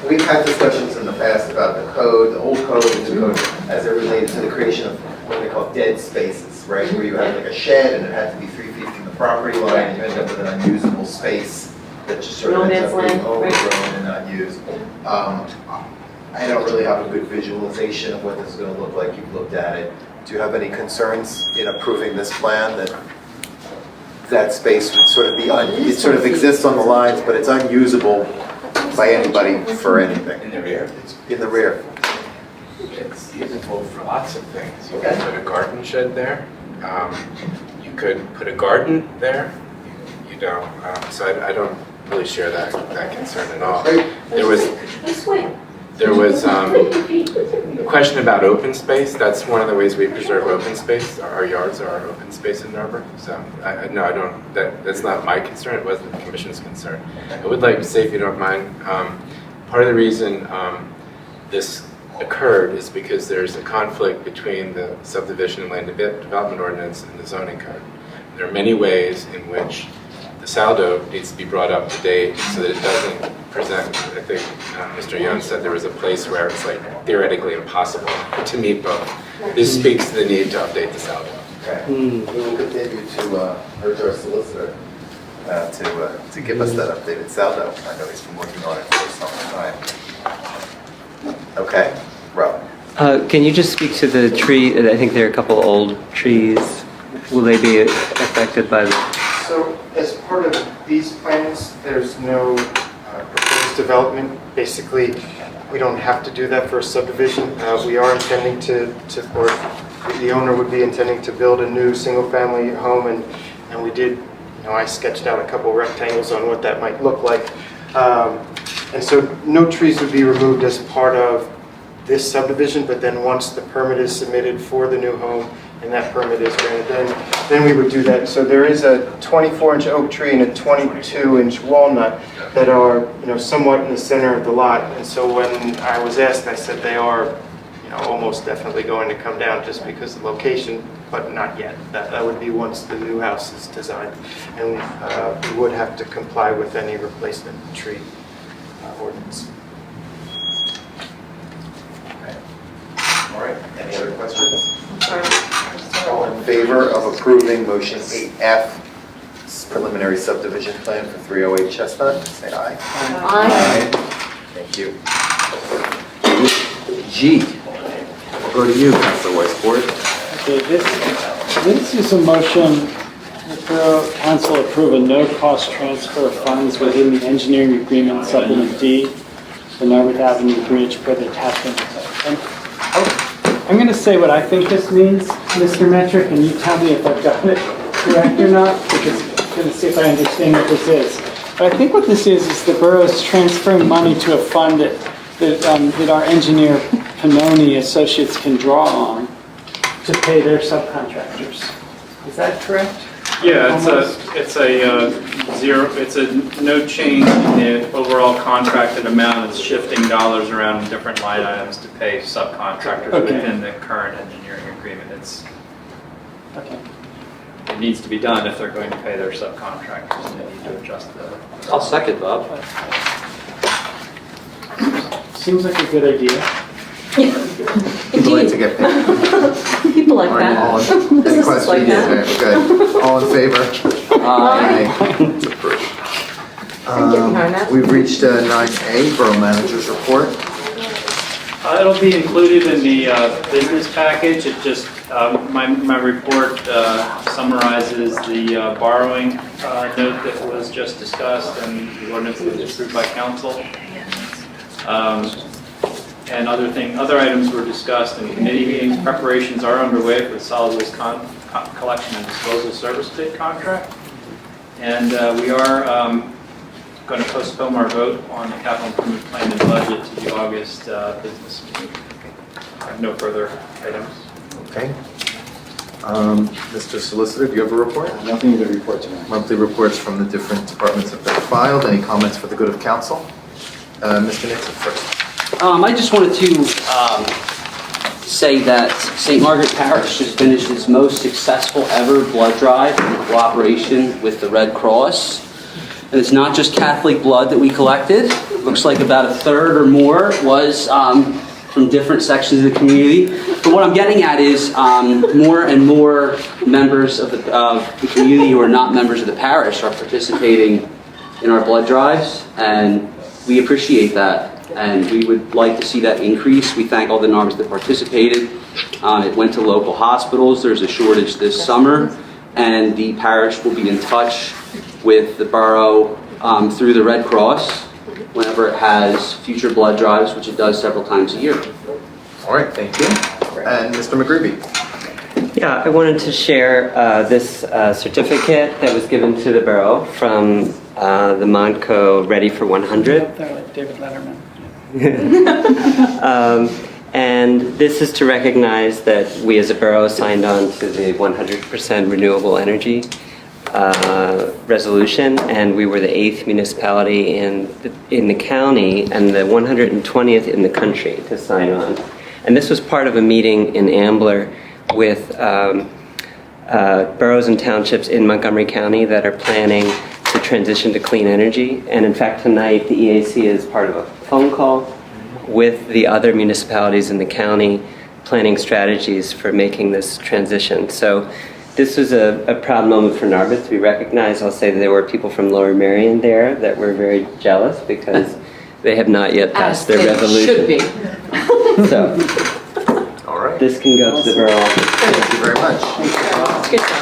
we've had discussions in the past about the code, the old code and the new code, as it related to the creation of what they call dead spaces, right? Where you have like a shed and it had to be 3 feet from the property line and you end up with an unusable space that just sort of ends up being overgrown and not used. I don't really have a good visualization of what this is going to look like. You've looked at it. Do you have any concerns in approving this plan that that space would sort of be, it sort of exists on the lines, but it's unusable by anybody for anything? In the rear? In the rear. It's usable for lots of things. You could put a garden shed there. You could put a garden there. So I don't really share that concern at all. There was a question about open space. That's one of the ways we preserve open space. Our yards are our open space in Narbor. So no, I don't. That's not my concern. It wasn't the commission's concern. I would like to say, if you don't mind, part of the reason this occurred is because there's a conflict between the subdivision and land development ordinance and the zoning code. There are many ways in which the saldo needs to be brought up to date so that it doesn't present, I think Mr. Young said there was a place where it's like theoretically impossible to meet both. This speaks to the need to update the saldo. Okay. We will continue to urge our solicitor to give us that updated saldo. I know he's been working on it for some time. Okay, Rob. Can you just speak to the tree? I think there are a couple old trees. Will they be affected by the... So as part of these plans, there's no proposed development. Basically, we don't have to do that for a subdivision. We are intending or the owner would be intending to build a new single-family home, and we did, I sketched out a couple rectangles on what that might look like. And so no trees would be removed as part of this subdivision, but then once the permit is submitted for the new home and that permit is granted, then we would do that. So there is a 24-inch oak tree and a 22-inch walnut that are, somewhat in the center of the lot. And so when I was asked, I said they are, almost definitely going to come down just because of the location, but not yet. That would be once the new house is designed. And we would have to comply with any replacement tree ordinance. All right, any other questions? All in favor of approving motion 8F, preliminary subdivision plan for 308 Chestnut, say aye. Aye. Thank you. G, we'll go to you, Councilor Weisbord. Okay, this is a motion that Borough Council approve a no-cost transfer of funds within the engineering agreement supplement D, the Narbor Avenue Bridge for the attachment. I'm going to say what I think this means, Mr. Metric, and you tell me if I've got it correct or not, because I'm going to see if I understand what this is. But I think what this is the borough's transferring money to a fund that our engineer Pannoni Associates can draw on to pay their subcontractors. Is that correct? Yeah, it's a no change in the overall contracted amount. It's shifting dollars around in different line items to pay subcontractors within the current engineering agreement. It needs to be done if they're going to pay their subcontractors. They need to adjust the. I'll second, Bob. Seems like a good idea. People like to get paid. People like that. Any Businesses questions? like that. Okay, good. All in favor? Aye. It's approved. We've reached 9A, Borough Manager's Report. It'll be included in the business package. It just, my report summarizes the borrowing note that was just discussed and the ordinance that was approved by council. And other items were discussed in committee meetings. Preparations are underway for the solid waste collection and disposal service bid contract. And we are going to postpone our vote on the capital improvement plan and budget to the August business meeting. I have no further items. Okay. Mr. Solicitor, do you have a report? Nothing to report tonight. Monthly reports from the different departments have been filed. Any comments for the good of council? Mr. Nixon first. I just wanted to say that St. Margaret Parish has finished its most successful ever blood drive in cooperation with the Red Cross. And it's not just Catholic blood that we collected. It looks like about a third or more was from different sections of the community. But what I'm getting at is more and more members of the community who are not members of the parish are participating in our blood drives, and we appreciate that. And we would like to see that increase. We thank all the Narbors that participated. It went to local hospitals. There's a shortage this summer, and the parish will be in touch with the borough through the Red Cross whenever it has future blood drives, which it does several times a year. All right, thank you. And Mr. McGreevy. Yeah, I wanted to share this certificate that was given to the borough from the Montco Ready for 100. They're like David Letterman. And this is to recognize that we as a borough signed on to the 100% renewable energy resolution, and we were the 8th municipality in the county and the 120th in the country to sign on. And this was part of a meeting in Ambler with boroughs and townships in Montgomery County that are planning to transition to clean energy. And in fact, tonight the EAC is part of a phone call with the other municipalities in the county planning strategies for making this transition. So this was a proud moment for Narbor to be recognized. I'll say that there were people from Lower Merion there that were very jealous because they have not yet passed their resolution. Should be. So, all right. This can go to the borough office. Thank you very much. Good job.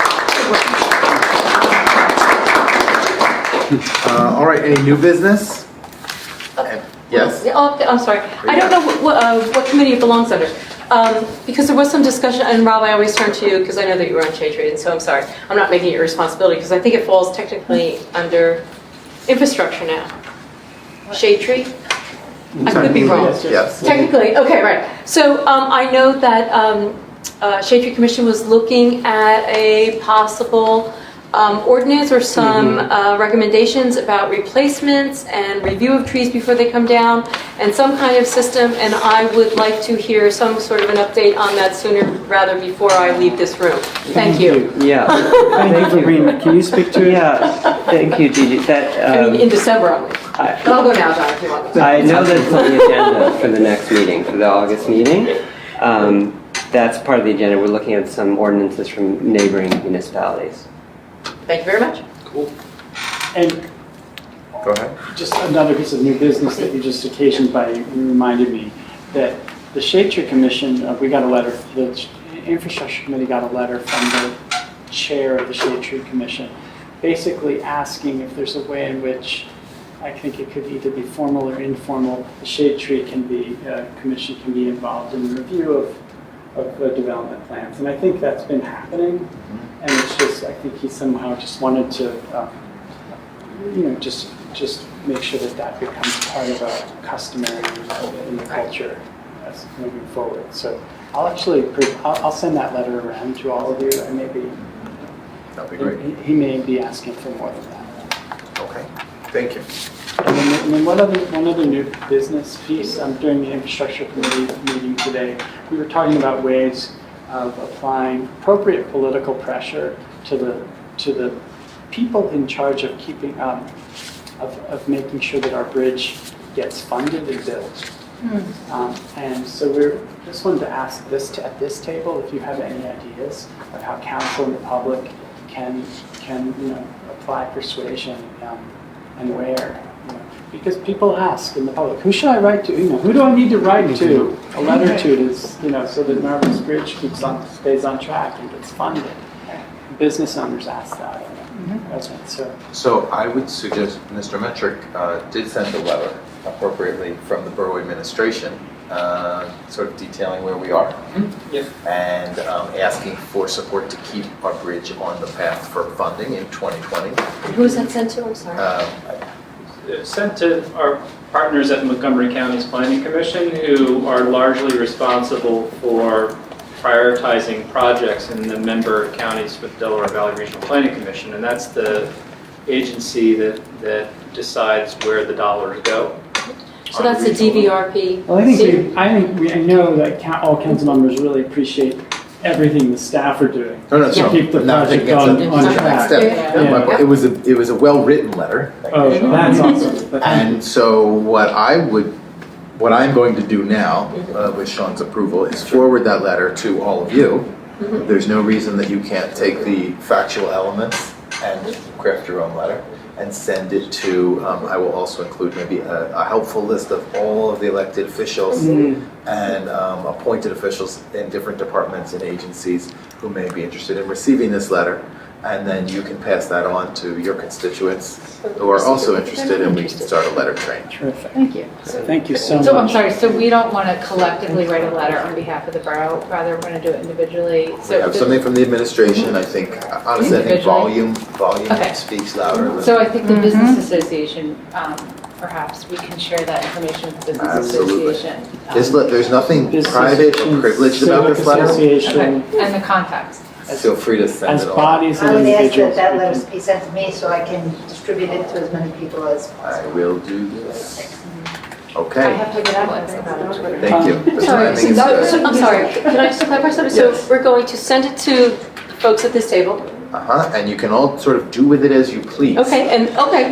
All right, any new business? Yes? Oh, I'm sorry. I don't know what committee it belongs under. Because there was some discussion, and Rob, I always turn to you because I know that you were on Shade Tree, and so I'm sorry. I'm not making it your responsibility because I think it falls technically under infrastructure now. Shade Tree? I could be wrong. Yes. Technically, okay, right. So I know that Shade Tree Commission was looking at a possible ordinance or some recommendations about replacements and review of trees before they come down and some kind of system, and I would like to hear some sort of an update on that sooner rather before I leave this room. Thank you. Yeah. Thank you, Sabrina. Can you speak to it? Yeah, thank you, Gigi. I mean, in December only. But I'll go now, John, if you want. I know that's on the agenda for the next meeting, for the August meeting. That's part of the agenda. We're looking at some ordinances from neighboring municipalities. Thank you very much. Cool. And Go ahead. just another piece of new business that you just occasioned by, you reminded me that the Shade Tree Commission, we got a letter, the Infrastructure Committee got a letter from the chair of the Shade Tree Commission, basically asking if there's a way in which, I think it could either be formal or informal, the Shade Tree Commission can be involved in the review of the development plans. And I think that's been happening. And it's just, I think he somehow just wanted to, just make sure that that becomes part of a customary in the culture as moving forward. So I'll send that letter around to all of you, and maybe That'd be great. he may be asking for more than that. Okay, thank you. And then one other new business piece. During the infrastructure committee meeting today, we were talking about ways of applying appropriate political pressure to the people in charge of keeping of making sure that our bridge gets funded and built. And so we just wanted to ask at this table if you have any ideas of how council and the public can apply persuasion and where. Because people ask in the public, who should I write to? Who do I need to write to? A letter to, so that Narbor's Bridge stays on track and gets funded. Business owners ask that. So I would suggest Mr. Metrick did send a letter appropriately from the Borough Administration, sort of detailing where we are. Yes. And asking for support to keep our bridge on the path for funding in 2020. Who was that sent to? I'm sorry. Sent to our partners at Montgomery County's Planning Commission, who are largely responsible for prioritizing projects in the member counties with Delaware Valley Regional Planning Commission, and that's the agency that decides where the dollars go. So that's the DVRP. Well, I know that all council members really appreciate everything the staff are doing to keep the project on track. Yeah. It was a well-written letter. Oh, that's awesome. And so what I'm going to do now, with Sean's approval, is forward that letter to all of you. There's no reason that you can't take the factual elements and craft your own letter and send it to, I will also include maybe a helpful list of all of the elected officials and appointed officials in different departments and agencies who may be interested in receiving this letter. And then you can pass that on to your constituents who are also interested, and we can start a letter train. Terrific. Thank you. Thank you so much. So I'm sorry, so we don't want to collectively write a letter on behalf of the borough, rather we're going to do it individually? We have something from the administration. I think, honestly, I think volume speaks louder than... So I think the business association, perhaps we can share that information with the business association. There's nothing private or privileged about this letter. Okay. And the context. Feel free to send it on. Bodies I and would ask individuals. that letter be sent to me so I can distribute it to as many people as possible. I will do this. I Okay, have to get out and think about it on Twitter. thank you. The Sorry, timing is good. I'm sorry, can I just clarify something? So we're going to send it to the folks at this table. And you can all sort of do with it as you please. Okay,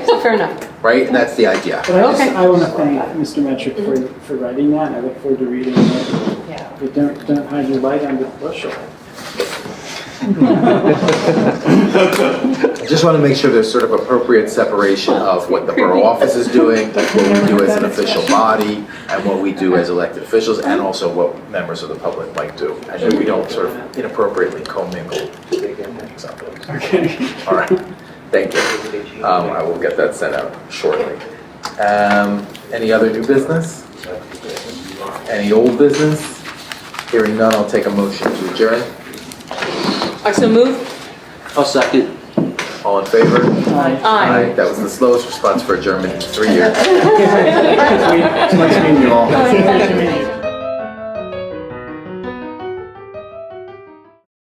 so fair enough. Right, and that's the idea. But I want to thank Mr. Metrick for writing that, and I look forward to reading it. Yeah. But don't hide your light under the bushel. I just want to make sure there's sort of appropriate separation of what the borough office is doing, what we do as an official body, and what we do as elected officials, and also what members of the public might do. And that we don't sort of inappropriately commingle something. Okay. All right, thank you. I will get that sent out shortly. Any other new business? Any old business? Hearing none, I'll take a motion to adjourn. I so move. I'll second. All in favor? Aye. That was the slowest response for adjournment in 3 years. It's nice meeting you all.